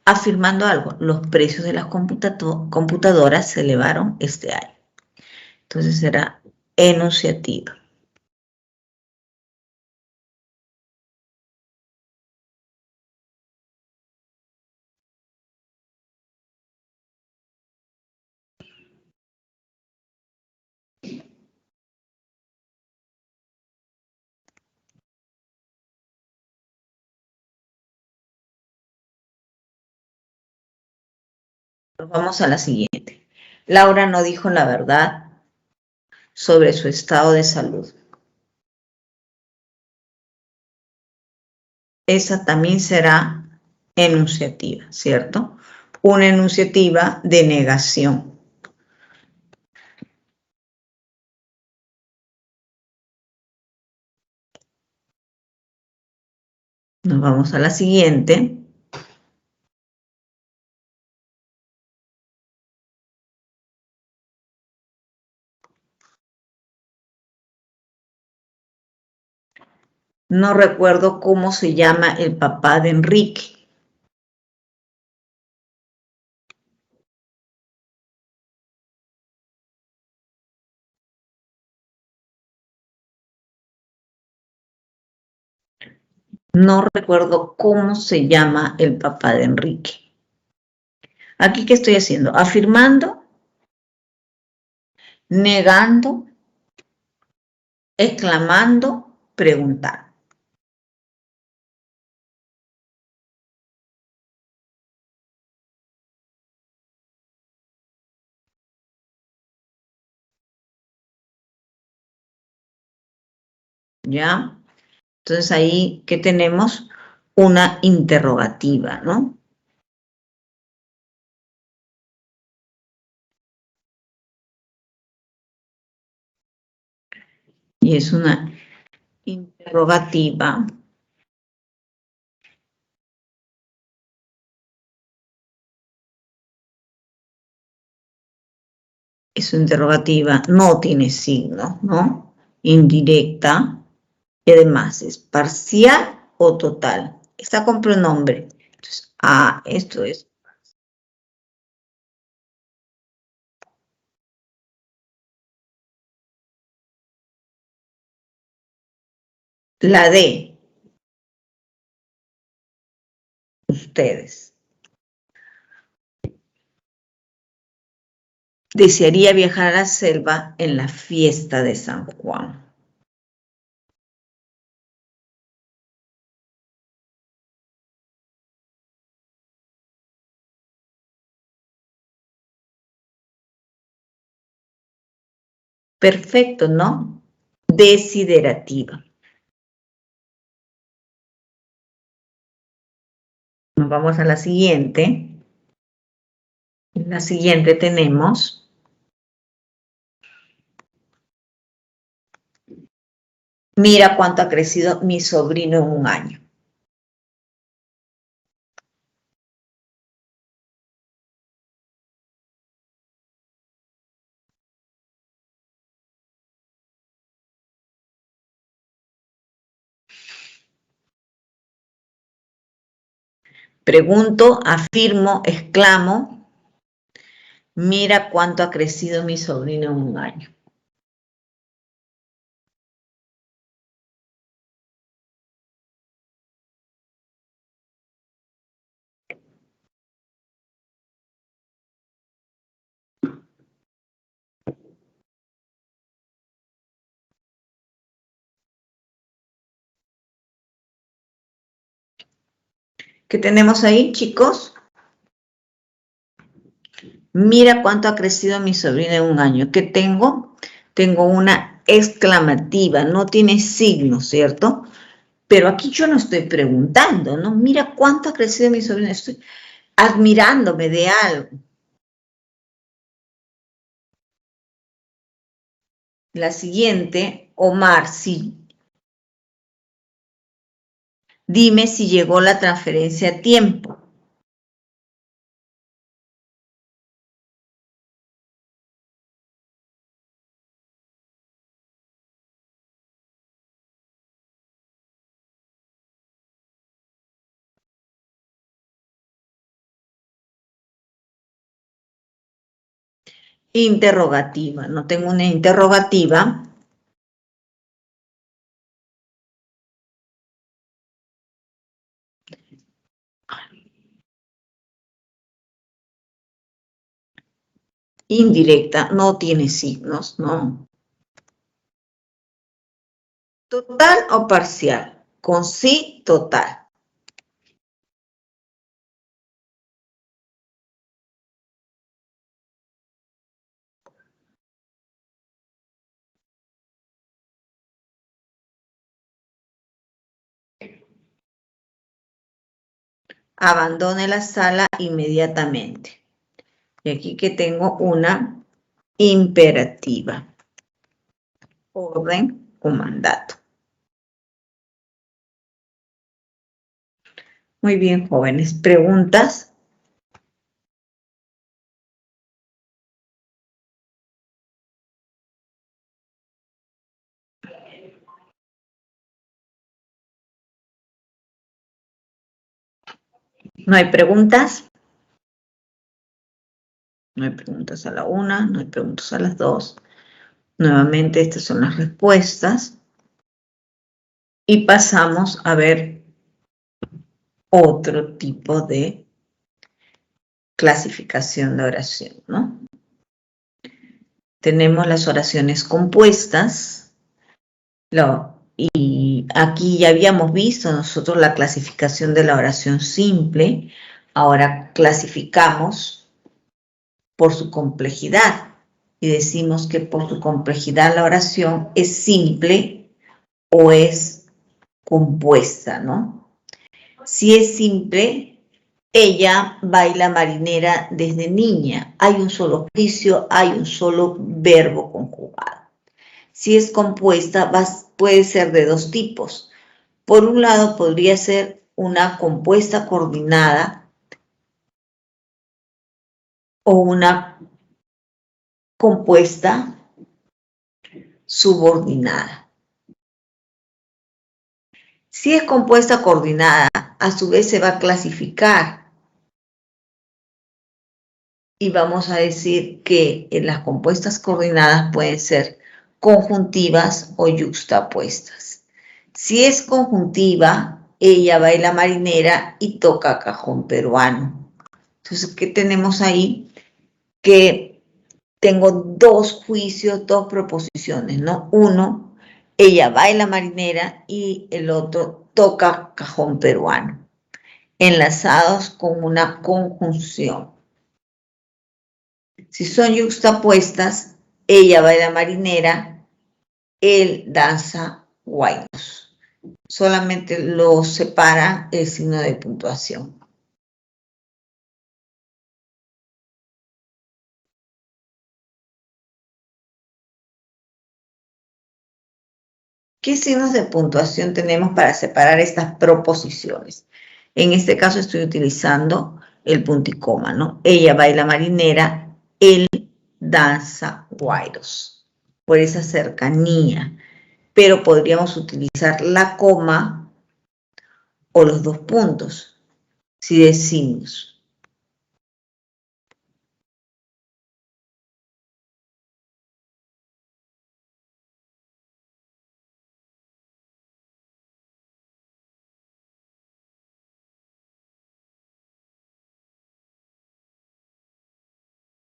afirmando algo. Los precios de las computadoras se elevaron este año. Entonces será enunciativa. Vamos a la siguiente. Laura no dijo la verdad sobre su estado de salud. Esa también será enunciativa, ¿cierto? Una enunciativa de negación. Nos vamos a la siguiente. No recuerdo cómo se llama el papá de Enrique. No recuerdo cómo se llama el papá de Enrique. Aquí, ¿qué estoy haciendo? Afirmando, negando, exclamando, preguntando. ¿Ya? Entonces ahí, ¿qué tenemos? Una interrogativa, ¿no? Y es una interrogativa. Es una interrogativa, no tiene signo, ¿no? Indirecta. Y además es parcial o total. Está con pronombre. Entonces, esto es. La D, ustedes. Desearía viajar a la selva en la fiesta de San Juan. Perfecto, ¿no? Desiderativa. Nos vamos a la siguiente. En la siguiente tenemos mira cuánto ha crecido mi sobrino en un año. Pregunto, afirmo, exclamo, mira cuánto ha crecido mi sobrino en un año. ¿Qué tenemos ahí, chicos? Mira cuánto ha crecido mi sobrino en un año. ¿Qué tengo? Tengo una exclamativa, no tiene signo, ¿cierto? Pero aquí yo no estoy preguntando, ¿no? Mira cuánto ha crecido mi sobrino. Estoy admirándome de algo. La siguiente, Omar, sí. Dime si llegó la transferencia a tiempo. Interrogativa, no tengo una interrogativa. Indirecta, no tiene signos, ¿no? Total o parcial, con sí, total. Abandone la sala inmediatamente. Y aquí que tengo una imperativa. Orden o mandato. Muy bien, jóvenes. ¿Preguntas? ¿No hay preguntas? No hay preguntas a la 1, no hay preguntas a las 2. Nuevamente, estas son las respuestas. Y pasamos a ver otro tipo de clasificación de oración, ¿no? Tenemos las oraciones compuestas. Y aquí ya habíamos visto nosotros la clasificación de la oración simple. Ahora clasificamos por su complejidad. Y decimos que por su complejidad la oración es simple o es compuesta, ¿no? Si es simple, ella baila marinera desde niña. Hay un solo oficio, hay un solo verbo conjugado. Si es compuesta, puede ser de dos tipos. Por un lado, podría ser una compuesta coordinada o una compuesta subordinada. Si es compuesta coordinada, a su vez se va a clasificar y vamos a decir que las compuestas coordinadas pueden ser conjuntivas o yuxtapuestas. Si es conjuntiva, ella baila marinera y toca cajón peruano. Entonces, ¿qué tenemos ahí? Que tengo dos juicios, dos proposiciones, ¿no? Uno, ella baila marinera y el otro toca cajón peruano, enlazados con una conjunción. Si son yuxtapuestas, ella baila marinera, él danza guaynos. Solamente lo separa el signo de puntuación. ¿Qué signos de puntuación tenemos para separar estas proposiciones? En este caso estoy utilizando el punto y coma, ¿no? Ella baila marinera, él danza guairos, por esa cercanía. Pero podríamos utilizar la coma o los dos puntos, si decimos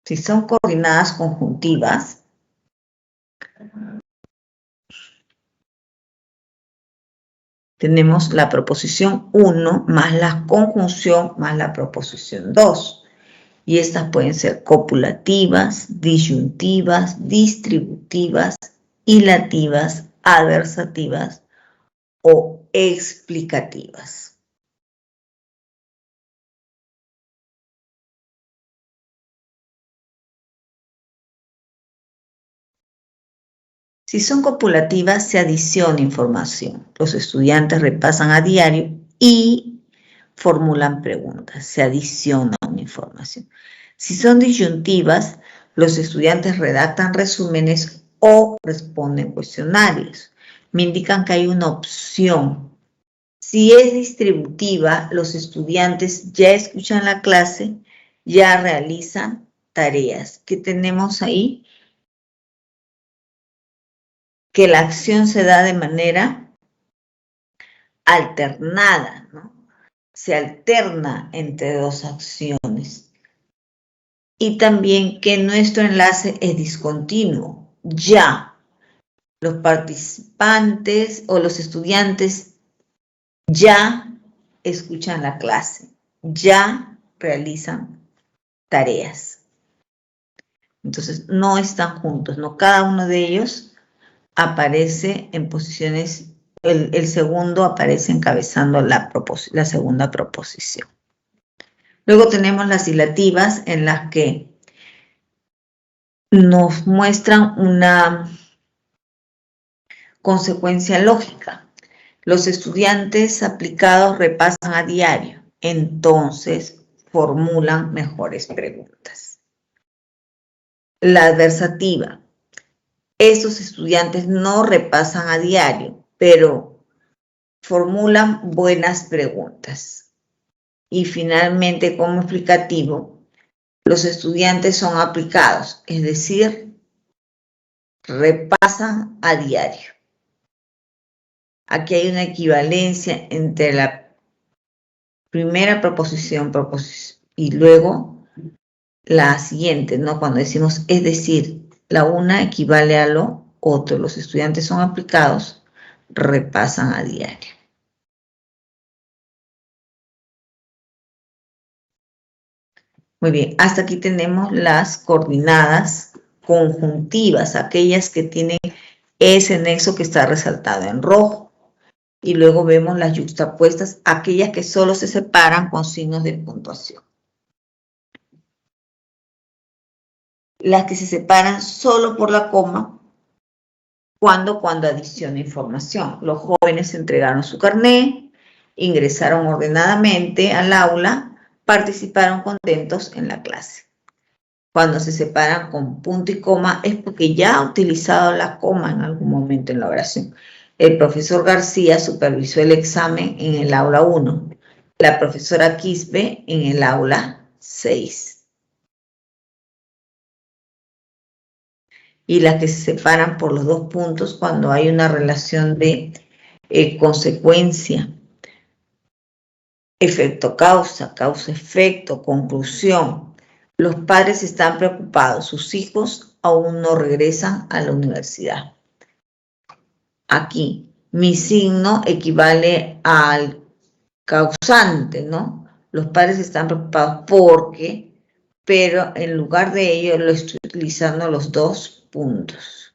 si son coordenadas conjuntivas, tenemos la proposición 1 más la conjunción más la proposición 2. Y estas pueden ser copulativas, disyuntivas, distributivas, hilativas, adversativas o explicativas. Si son copulativas, se adiciona información. Los estudiantes repasan a diario y formulan preguntas. Se adiciona una información. Si son disyuntivas, los estudiantes redactan resúmenes o responden cuestionarios. Me indican que hay una opción. Si es distributiva, los estudiantes ya escuchan la clase, ya realizan tareas. ¿Qué tenemos ahí? Que la acción se da de manera alternada, ¿no? Se alterna entre dos acciones. Y también que nuestro enlace es discontinuo. Ya los participantes o los estudiantes ya escuchan la clase, ya realizan tareas. Entonces, no están juntos, no, cada uno de ellos aparece en posiciones, el segundo aparece encabezando la segunda proposición. Luego tenemos las hilativas en las que nos muestran una consecuencia lógica. Los estudiantes aplicados repasan a diario, entonces formulan mejores preguntas. La adversativa. Estos estudiantes no repasan a diario, pero formulan buenas preguntas. Y finalmente, como explicativo, los estudiantes son aplicados, es decir, repasan a diario. Aquí hay una equivalencia entre la primera proposición y luego la siguiente, ¿no? Cuando decimos, es decir, la una equivale a lo otro. Los estudiantes son aplicados, repasan a diario. Muy bien, hasta aquí tenemos las coordenadas conjuntivas, aquellas que tienen ese nexo que está resaltado en rojo. Y luego vemos las yuxtapuestas, aquellas que solo se separan con signos de puntuación. Las que se separan solo por la coma, cuando adiciona información. Los jóvenes entregaron su carnet, ingresaron ordenadamente al aula, participaron contentos en la clase. Cuando se separan con punto y coma es porque ya ha utilizado la coma en algún momento en la oración. El profesor García supervisó el examen en el aula 1, la profesora Quispe en el aula 6. Y las que se separan por los dos puntos cuando hay una relación de consecuencia, efecto-causa, causa-efecto, conclusión. Los padres están preocupados, sus hijos aún no regresan a la universidad. Aquí, mi signo equivale al causante, ¿no? Los padres están preocupados porque pero en lugar de ello lo estoy utilizando los 2 puntos.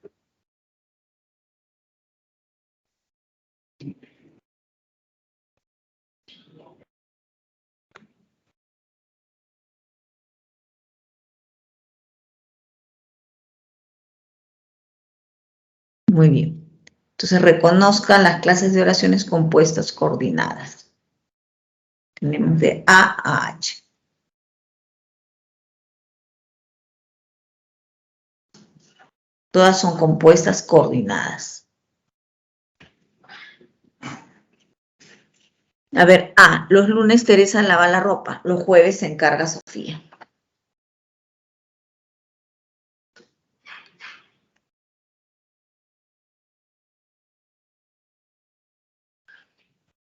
Muy bien. Entonces, reconozcan las clases de oraciones compuestas coordinadas. Tenemos de A a H. Todas son compuestas coordinadas. A ver, A. Los lunes Teresa lava la ropa. Los jueves se encarga Sofía.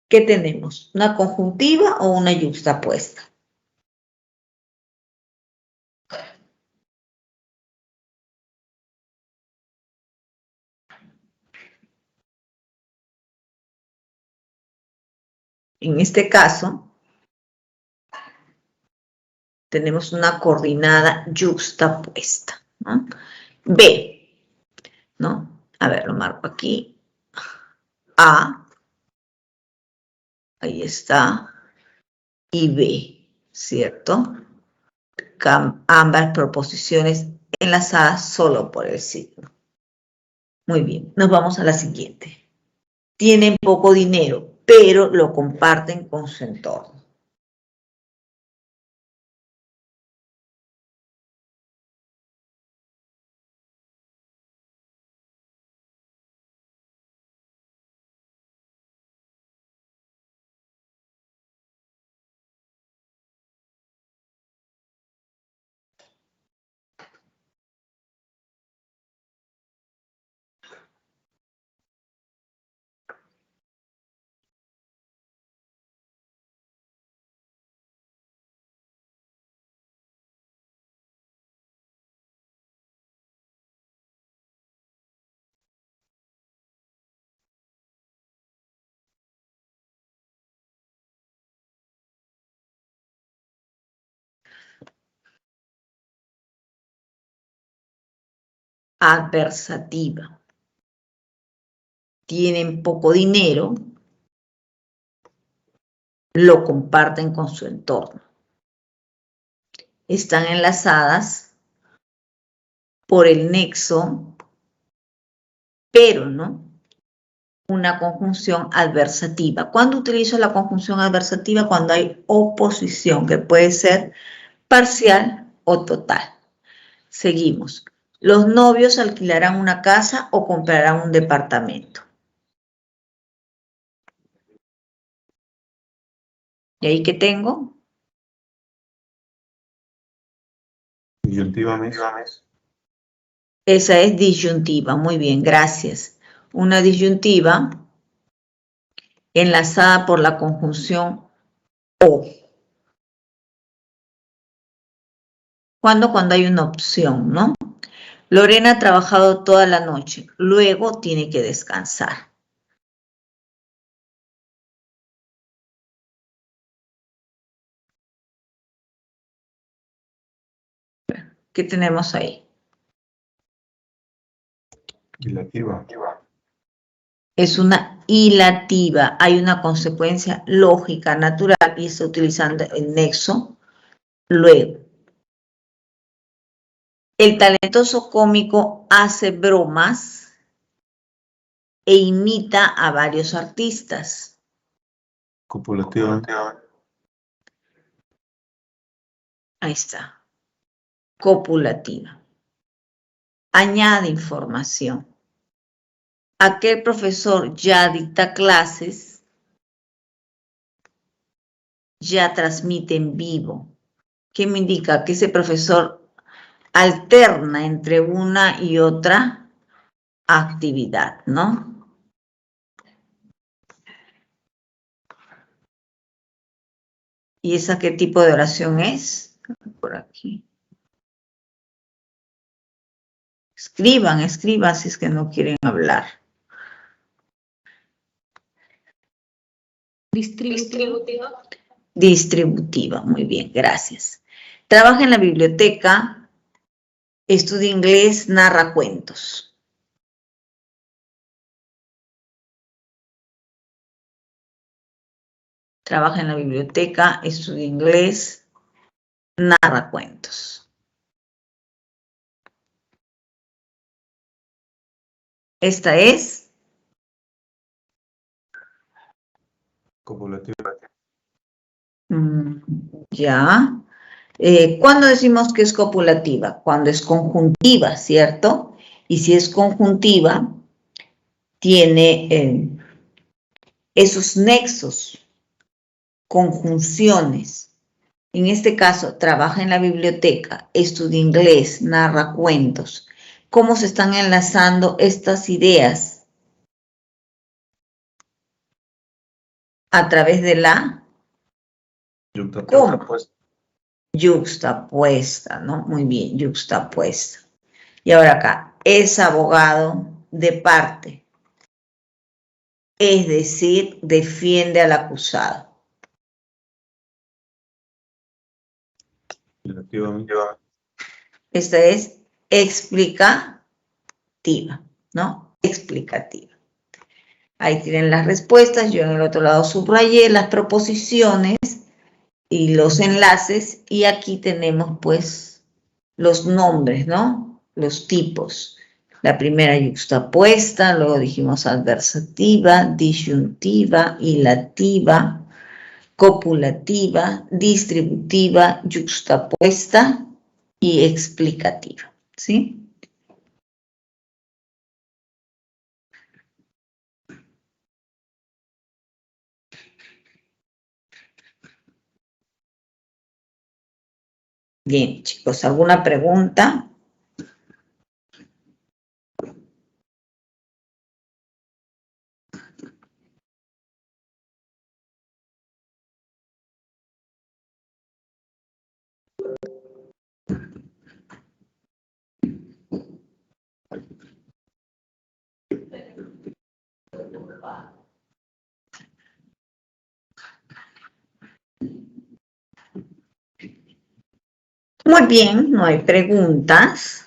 ¿Qué tenemos? ¿Una conjuntiva o una yuxtapuesta? En este caso, tenemos una coordinada yuxtapuesta, ¿no? B, ¿no? A ver, lo marco aquí. A, ahí está, y B, ¿cierto? Ambas proposiciones enlazadas solo por el signo. Muy bien, nos vamos a la siguiente. Tienen poco dinero, pero lo comparten con su entorno. Adversativa. Tienen poco dinero, lo comparten con su entorno. Están enlazadas por el nexo, pero no una conjunción adversativa. ¿Cuándo utilizo la conjunción adversativa? Cuando hay oposición, que puede ser parcial o total. Seguimos. Los novios alquilarán una casa o comprarán un departamento. ¿Y ahí qué tengo? Disyuntiva, Miss. Esa es disyuntiva. Muy bien, gracias. Una disyuntiva enlazada por la conjunción o. ¿Cuándo? Cuando hay una opción, ¿no? Lorena ha trabajado toda la noche, luego tiene que descansar. ¿Qué tenemos ahí? Hilativa. Es una hilativa, hay una consecuencia lógica, natural, y está utilizando el nexo luego. El talentoso cómico hace bromas e imita a varios artistas. Copulativa. Ahí está. Copulativa. Añade información. Aquel profesor ya dicta clases, ya transmite en vivo. ¿Qué me indica? Que ese profesor alterna entre una y otra actividad, ¿no? ¿Y esa qué tipo de oración es? Por aquí. Escriban si es que no quieren hablar. Distributiva. Distributiva, muy bien, gracias. Trabaja en la biblioteca, estudia inglés, narra cuentos. Trabaja en la biblioteca, estudia inglés, narra cuentos. Esta es copulativa. Ya. ¿Cuándo decimos que es copulativa? Cuando es conjuntiva, ¿cierto? Y si es conjuntiva, tiene esos nexos, conjunciones. En este caso, trabaja en la biblioteca, estudia inglés, narra cuentos. ¿Cómo se están enlazando estas ideas? A través de la Yuxtapuesta. Yuxtapuesta, ¿no? Muy bien, yuxtapuesta. Y ahora acá, es abogado de parte, es decir, defiende al acusado. Relativamente. Esta es explicativa, ¿no? Explicativa. Ahí tienen las respuestas, yo en el otro lado subrayé las proposiciones y los enlaces, y aquí tenemos pues los nombres, ¿no? Los tipos. La primera yuxtapuesta, luego dijimos adversativa, disyuntiva, hilativa, copulativa, distributiva, yuxtapuesta y explicativa, ¿sí? Bien, chicos, ¿alguna pregunta? Muy bien, no hay preguntas.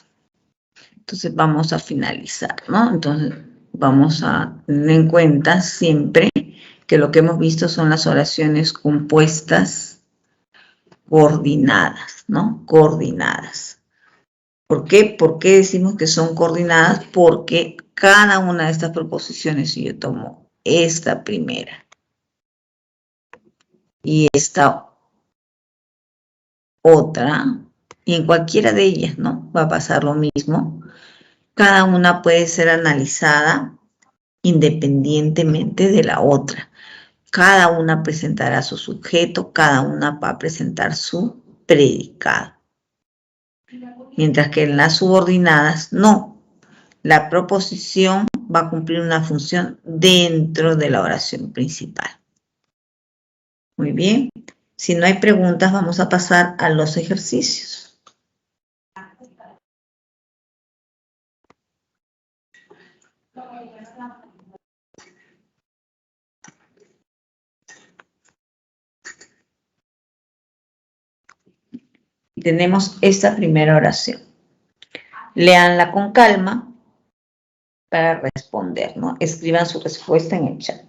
Entonces vamos a finalizar, ¿no? Entonces vamos a tener en cuenta siempre que lo que hemos visto son las oraciones compuestas coordinadas, ¿no? Coordinadas. ¿Por qué? ¿Por qué decimos que son coordinadas? Porque cada una de estas proposiciones, si yo tomo esta primera y esta otra, y en cualquiera de ellas, ¿no? Va a pasar lo mismo. Cada una puede ser analizada independientemente de la otra. Cada una presentará su sujeto, cada una va a presentar su predicado. Mientras que en las subordinadas, no. La proposición va a cumplir una función dentro de la oración principal. Muy bien. Si no hay preguntas, vamos a pasar a los ejercicios. Tenemos esta primera oración. Léanla con calma para responder, ¿no? Escriban su respuesta en el chat.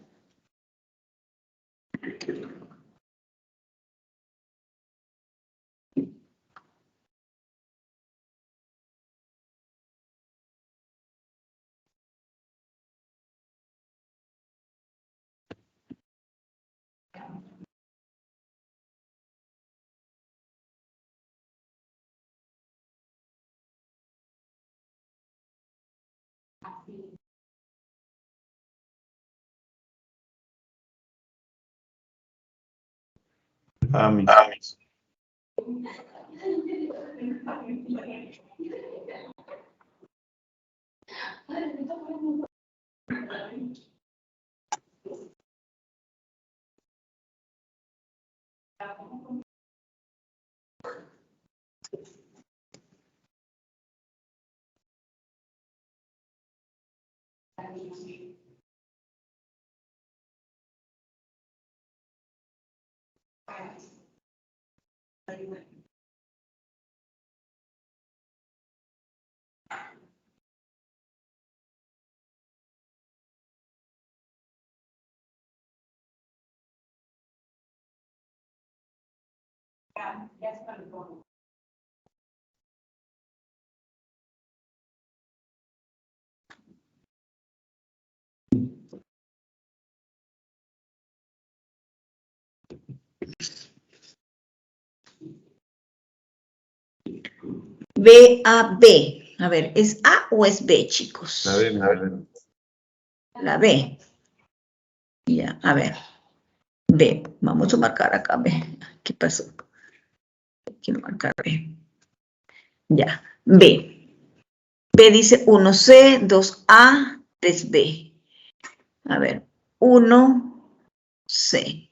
Amis. B, A, B. A ver, ¿es A o es B, chicos? La B, la B. La B. Ya, a ver. B. Vamos a marcar acá B. ¿Qué pasó? Quiero marcar B. Ya. B. B dice 1C, 2A, 3B. A ver. 1C.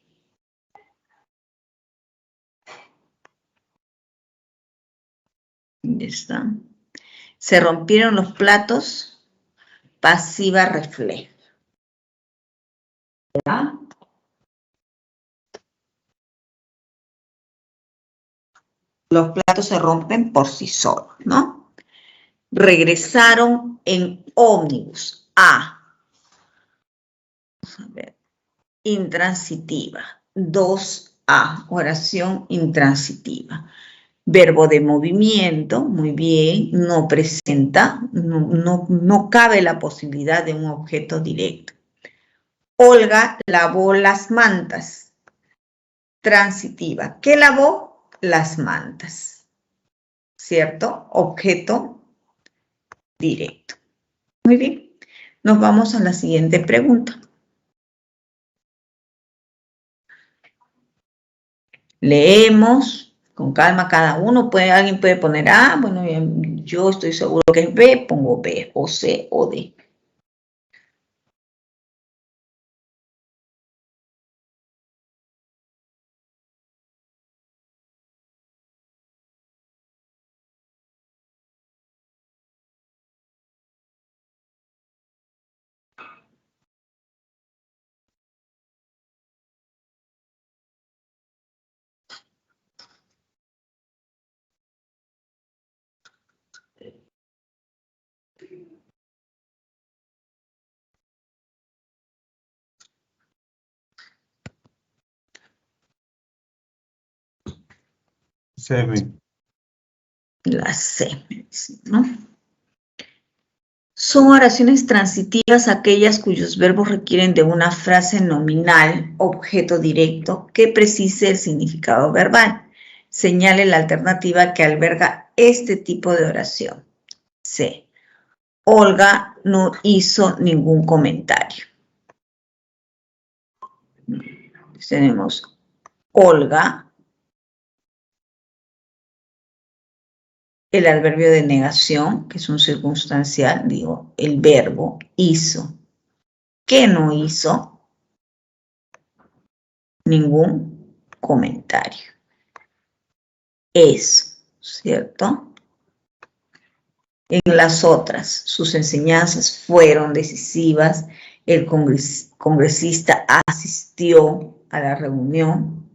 ¿Dónde está? Se rompieron los platos. Pasiva refleja. ¿Ya? Los platos se rompen por sí solos, ¿no? Regresaron en ómnibus. A. Vamos a ver. Intransitiva. 2A. Oración intransitiva. Verbo de movimiento, muy bien, no presenta, no cabe la posibilidad de un objeto directo. Olga lavó las mantas. Transitiva. ¿Qué lavó? Las mantas. ¿Cierto? Objeto directo. Muy bien. Nos vamos a la siguiente pregunta. Leemos con calma cada uno. Alguien puede poner A. Bueno, yo estoy seguro que es B. Pongo B o C o D. Semi. La C, ¿no? Son oraciones transitivas aquellas cuyos verbos requieren de una frase nominal, objeto directo, que precise el significado verbal. Señale la alternativa que alberga este tipo de oración. C. Olga no hizo ningún comentario. Tenemos Olga, el adverbio de negación, que es un circunstancial, digo, el verbo hizo. ¿Qué no hizo? Ningún comentario. Eso, ¿cierto? En las otras, sus enseñanzas fueron decisivas. El congresista asistió a la reunión.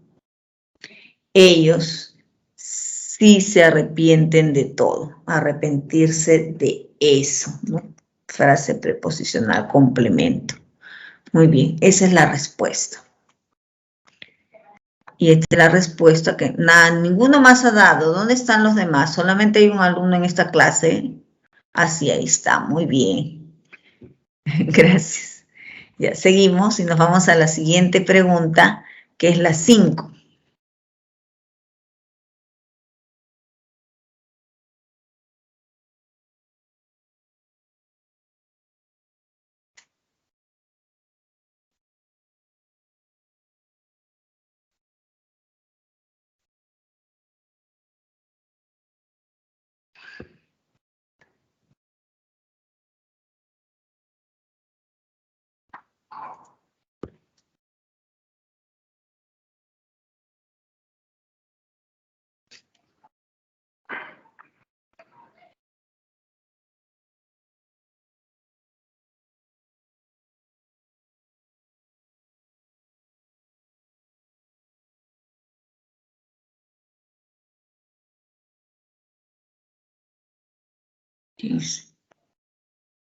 Ellos sí se arrepienten de todo. Arrepentirse de eso, ¿no? Frase preposicional, complemento. Muy bien, esa es la respuesta. Y esta es la respuesta que ninguno más ha dado. ¿Dónde están los demás? Solamente hay un alumno en esta clase. Así, ahí está. Muy bien. Gracias. Ya seguimos y nos vamos a la siguiente pregunta, que es la 5.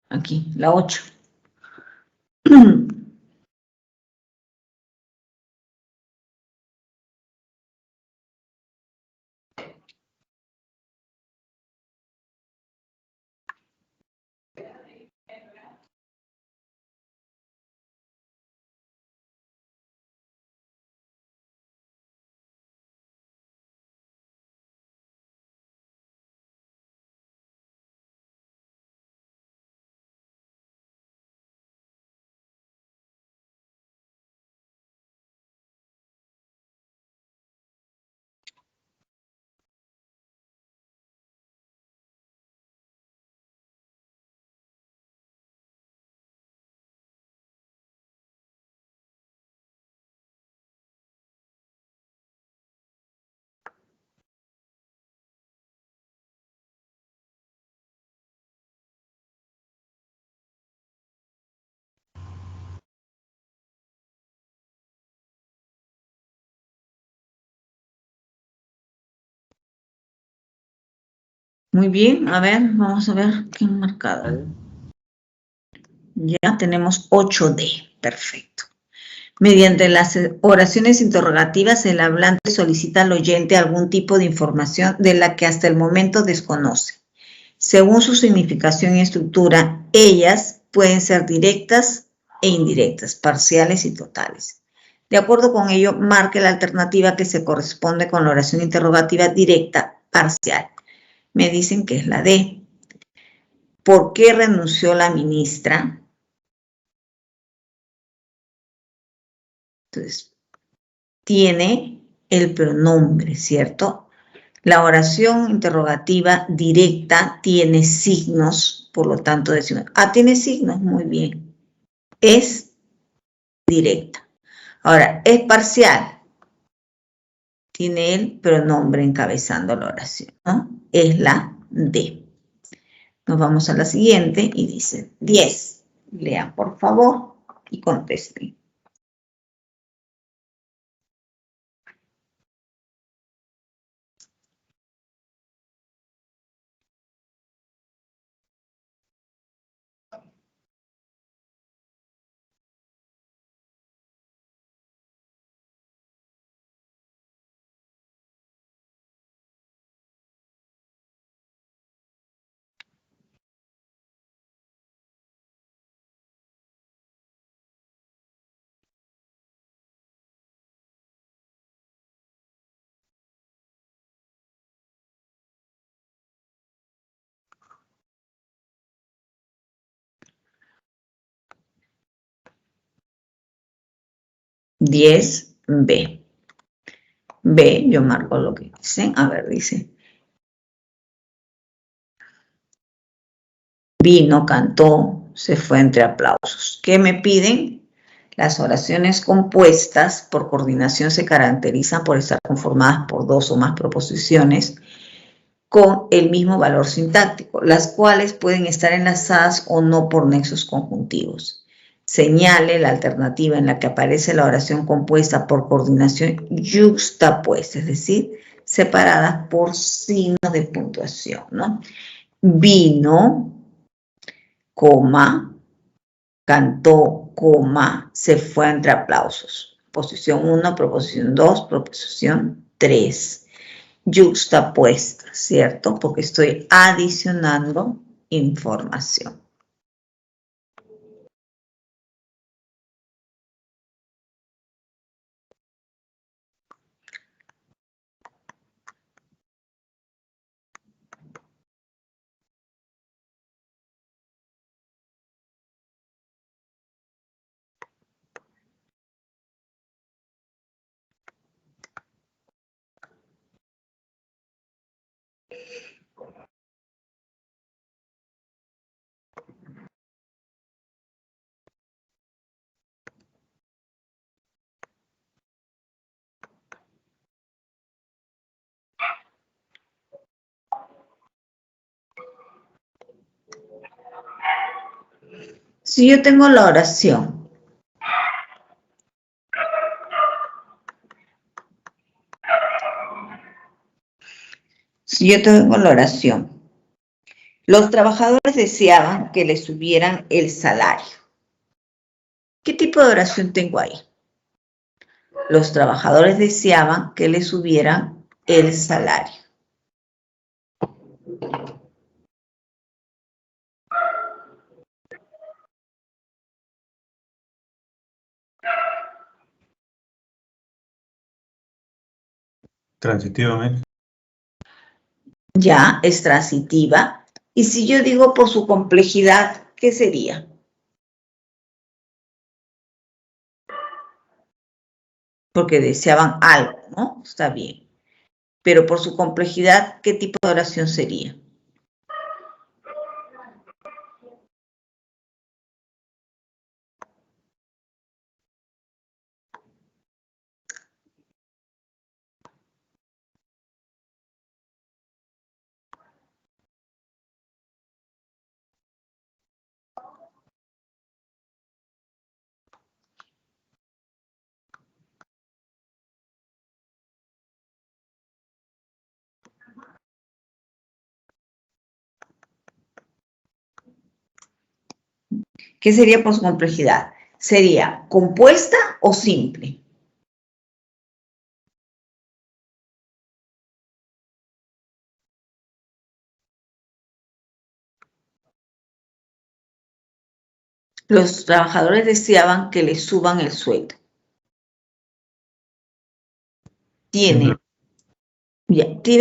Aquí, la 8. Muy bien, a ver, vamos a ver qué han marcado. Ya tenemos 8D, perfecto. Mediante las oraciones interrogativas, el hablante solicita al oyente algún tipo de información de la que hasta el momento desconoce. Según su significación y estructura, ellas pueden ser directas e indirectas, parciales y totales. De acuerdo con ello, marque la alternativa que se corresponde con la oración interrogativa directa, parcial. Me dicen que es la D. ¿Por qué renunció la ministra? Entonces, tiene el pronombre, ¿cierto? La oración interrogativa directa tiene signos, por lo tanto decimos, tiene signos, muy bien. Es directa. Ahora, es parcial. Tiene el pronombre encabezando la oración, ¿no? Es la D. Nos vamos a la siguiente y dice 10. Lean, por favor, y contesten. Diez B. B, yo marco lo que dicen. A ver, dice. Vino, cantó, se fue entre aplausos. ¿Qué me piden? Las oraciones compuestas por coordinación se caracterizan por estar conformadas por dos o más proposiciones con el mismo valor sintáctico, las cuales pueden estar enlazadas o no por nexos conjuntivos. Señale la alternativa en la que aparece la oración compuesta por coordinación yuxtapuesta, es decir, separadas por signos de puntuación, ¿no? Vino, coma, cantó, coma, se fue entre aplausos. Posición 1, proposición 2, proposición 3. Yuxtapuesta, ¿cierto? Porque estoy adicionando información. Si yo tengo la oración, los trabajadores deseaban que les subieran el salario. ¿Qué tipo de oración tengo ahí? Los trabajadores deseaban que les subieran el salario. Transitivamente. Ya, es transitiva. Y si yo digo por su complejidad, ¿qué sería? Porque deseaban algo, ¿no? Está bien. Pero por su complejidad, ¿qué tipo de oración sería? ¿Qué sería por su complejidad? ¿Sería compuesta o simple? Los trabajadores deseaban que les suban el sueldo. Tiene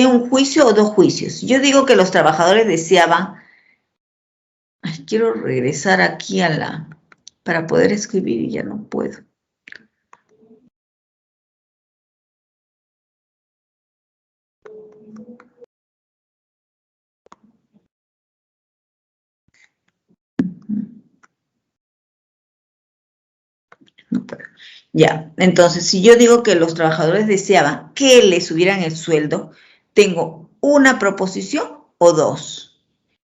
un juicio o dos juicios. Yo digo que los trabajadores deseaban. Ay, quiero regresar aquí para poder escribir y ya no puedo. No puedo. Ya, entonces, si yo digo que los trabajadores deseaban que les subieran el sueldo, tengo una proposición o dos.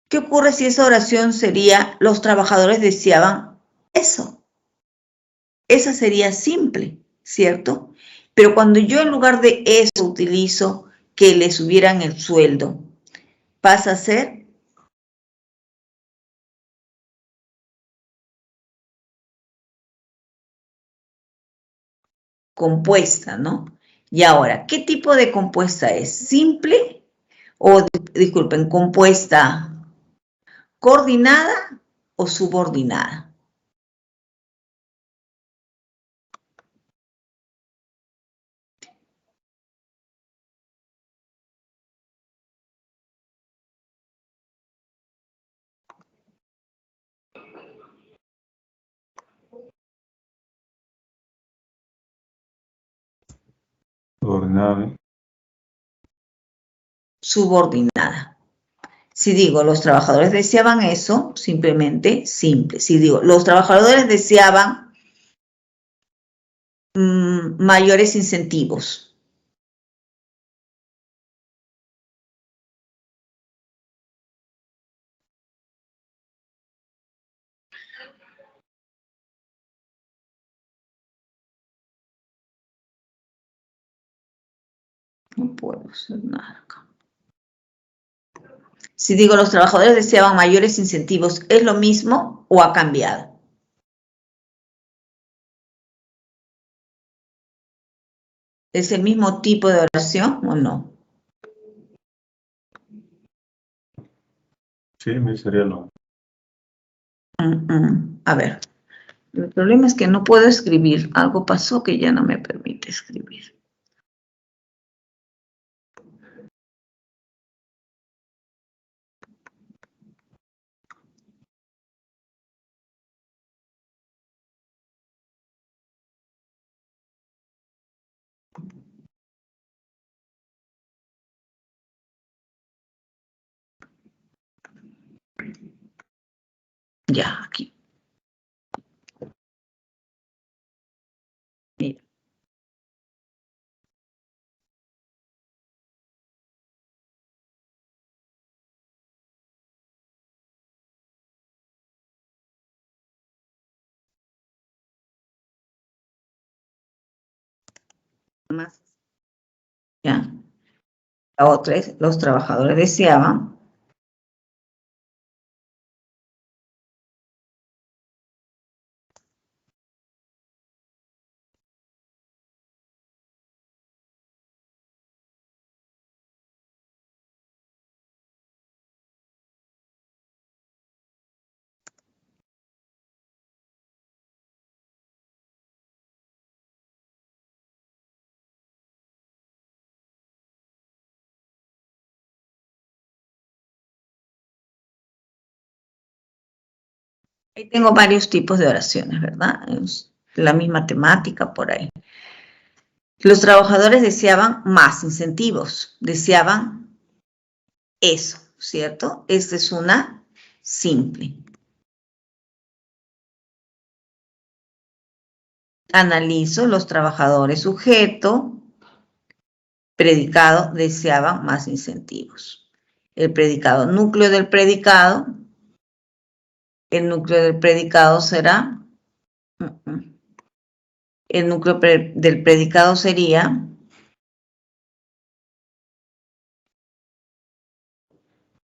¿Qué ocurre si esa oración sería los trabajadores deseaban eso? Esa sería simple, ¿cierto? Pero cuando yo en lugar de eso utilizo que le subieran el sueldo, pasa a ser compuesta, ¿no? Y ahora, ¿qué tipo de compuesta es? ¿Simple o, disculpen, compuesta coordinada o subordinada? Subordinada. Subordinada. Si digo los trabajadores deseaban eso, simplemente simple. Si digo los trabajadores deseaban mayores incentivos. No puedo hacer nada acá. Si digo los trabajadores deseaban mayores incentivos, ¿es lo mismo o ha cambiado? ¿Es el mismo tipo de oración o no? Sí, me sería lo. A ver, el problema es que no puedo escribir. Algo pasó que ya no me permite escribir. Ya, aquí. Mira. Más. Ya. La otra es, los trabajadores deseaban. Ahí tengo varios tipos de oraciones, ¿verdad? Es la misma temática por ahí. Los trabajadores deseaban más incentivos, deseaban eso, ¿cierto? Esta es una simple. Analizo los trabajadores sujeto, predicado, deseaban más incentivos. El predicado, núcleo del predicado, el núcleo del predicado será, el núcleo del predicado sería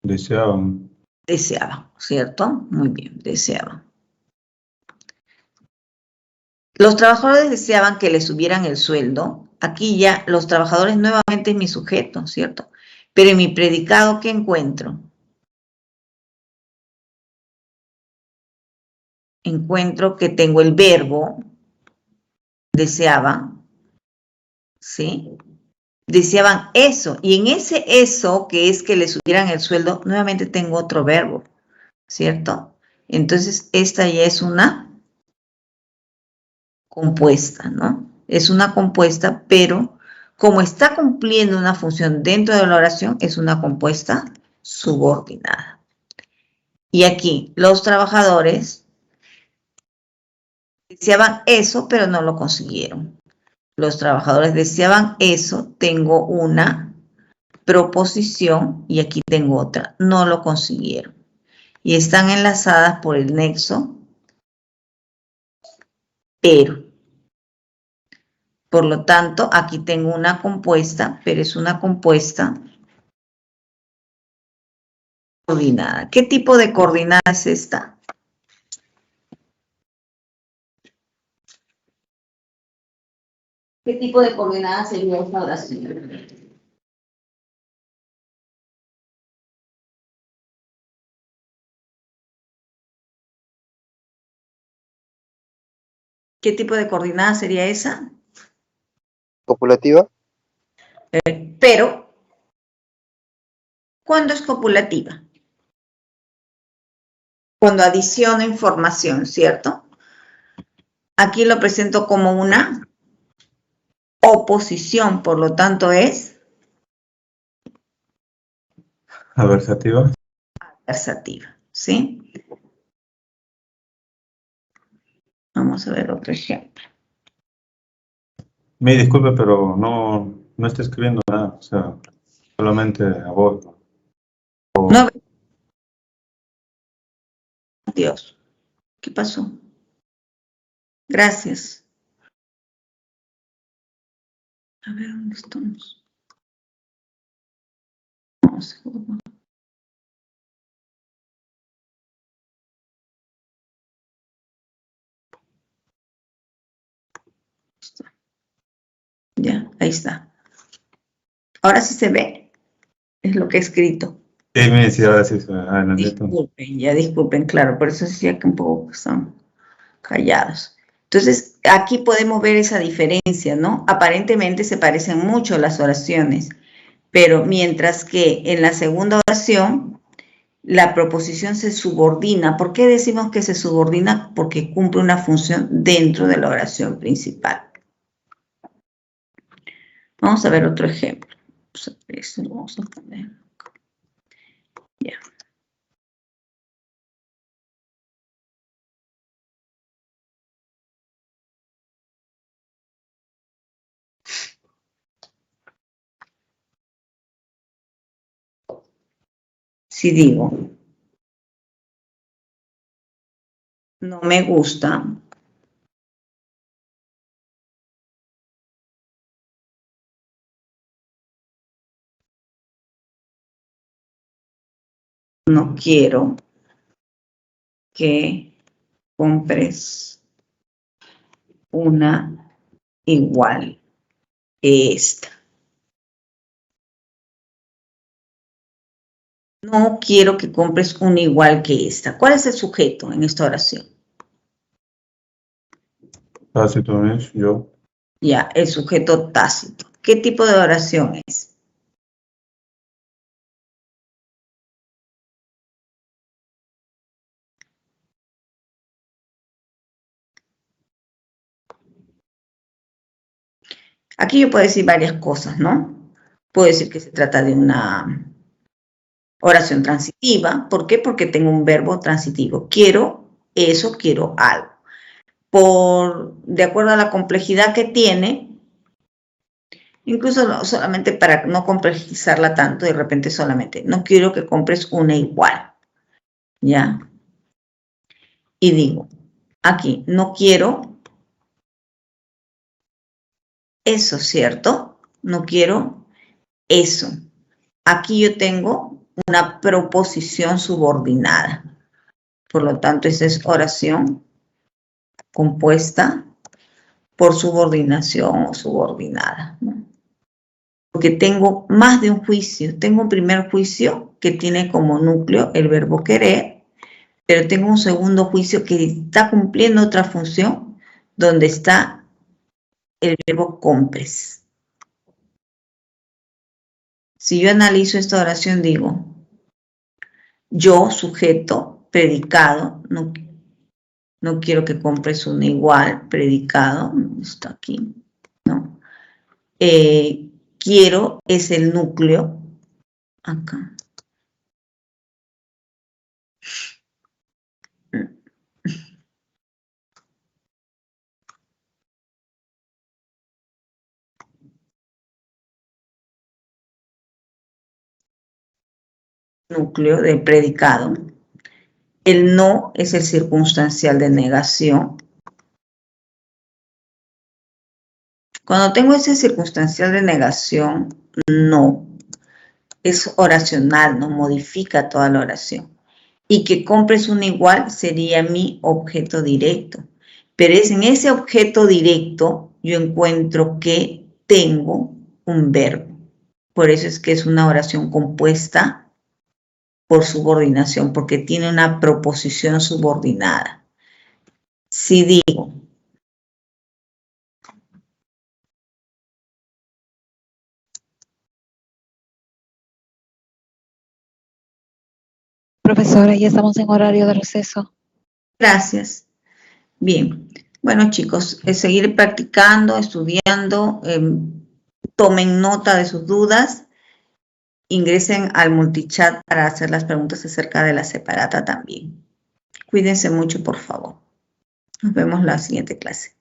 Deseaban. deseaban, ¿cierto? Muy bien, deseaban. Los trabajadores deseaban que le subieran el sueldo. Aquí ya los trabajadores nuevamente es mi sujeto, ¿cierto? Pero en mi predicado, ¿qué encuentro? Encuentro que tengo el verbo, deseaban, ¿sí? Deseaban eso. Y en ese eso, que es que le subieran el sueldo, nuevamente tengo otro verbo, ¿cierto? Entonces, esta ya es una compuesta, ¿no? Es una compuesta, pero como está cumpliendo una función dentro de la oración, es una compuesta subordinada. Y aquí, los trabajadores deseaban eso, pero no lo consiguieron. Los trabajadores deseaban eso, tengo una proposición y aquí tengo otra, no lo consiguieron. Y están enlazadas por el nexo, pero. Por lo tanto, aquí tengo una compuesta, pero es una compuesta coordinada. ¿Qué tipo de coordinada es esta? ¿Qué tipo de coordinada sería esta oración? ¿Qué tipo de coordinada sería esa? ¿Copulativa? Pero, ¿cuándo es copulativa? Cuando adiciono información, ¿cierto? Aquí lo presento como una oposición, por lo tanto es Adversativa. adversativa, ¿sí? Vamos a ver otro ejemplo. Me disculpe, pero no está escribiendo nada, o sea, solamente a voz. No, Dios, ¿qué pasó? Gracias. A ver, ¿dónde estamos? No sé cómo. Ya, ahí está. Ahora sí se ve. Es lo que he escrito. Sí, me decía ahora sí, adelante. Disculpen, claro, por eso decía que un poco están callados. Entonces, aquí podemos ver esa diferencia, ¿no? Aparentemente se parecen mucho las oraciones, pero mientras que en la segunda oración la proposición se subordina. ¿Por qué decimos que se subordina? Porque cumple una función dentro de la oración principal. Vamos a ver otro ejemplo. Esto lo vamos a poner. Ya. Si digo, no me gusta, no quiero que compres una igual que esta. No quiero que compres una igual que esta. ¿Cuál es el sujeto en esta oración? Tácito es yo. Ya, el sujeto tácito. ¿Qué tipo de oración es? Aquí yo puedo decir varias cosas, ¿no? Puedo decir que se trata de una oración transitiva. ¿Por qué? Porque tengo un verbo transitivo. Quiero eso, quiero algo. De acuerdo a la complejidad que tiene, incluso solamente para no complejizarla tanto, de repente solamente, no quiero que compres una igual, ¿ya? Y digo, aquí, no quiero eso, ¿cierto? No quiero eso. Aquí yo tengo una proposición subordinada. Por lo tanto, esa es oración compuesta por subordinación o subordinada, ¿no? Porque tengo más de un juicio. Tengo un primer juicio que tiene como núcleo el verbo querer, pero tengo un segundo juicio que está cumpliendo otra función donde está el verbo compres. Si yo analizo esta oración, digo, yo, sujeto, predicado, no quiero que compres un igual, predicado, está aquí, ¿no? Quiero es el núcleo, acá. Núcleo del predicado. El no es el circunstancial de negación. Cuando tengo ese circunstancial de negación, no, es oracional, no modifica toda la oración. Y que compres un igual sería mi objeto directo. Pero es en ese objeto directo yo encuentro que tengo un verbo. Por eso es que es una oración compuesta por subordinación, porque tiene una proposición subordinada. Si digo, Profesora, ya estamos en horario de receso. gracias. Bien, bueno chicos, seguir practicando, estudiando, tomen nota de sus dudas, ingresen al multichat para hacer las preguntas acerca de la separata también. Cuídense mucho, por favor. Nos vemos en la siguiente clase.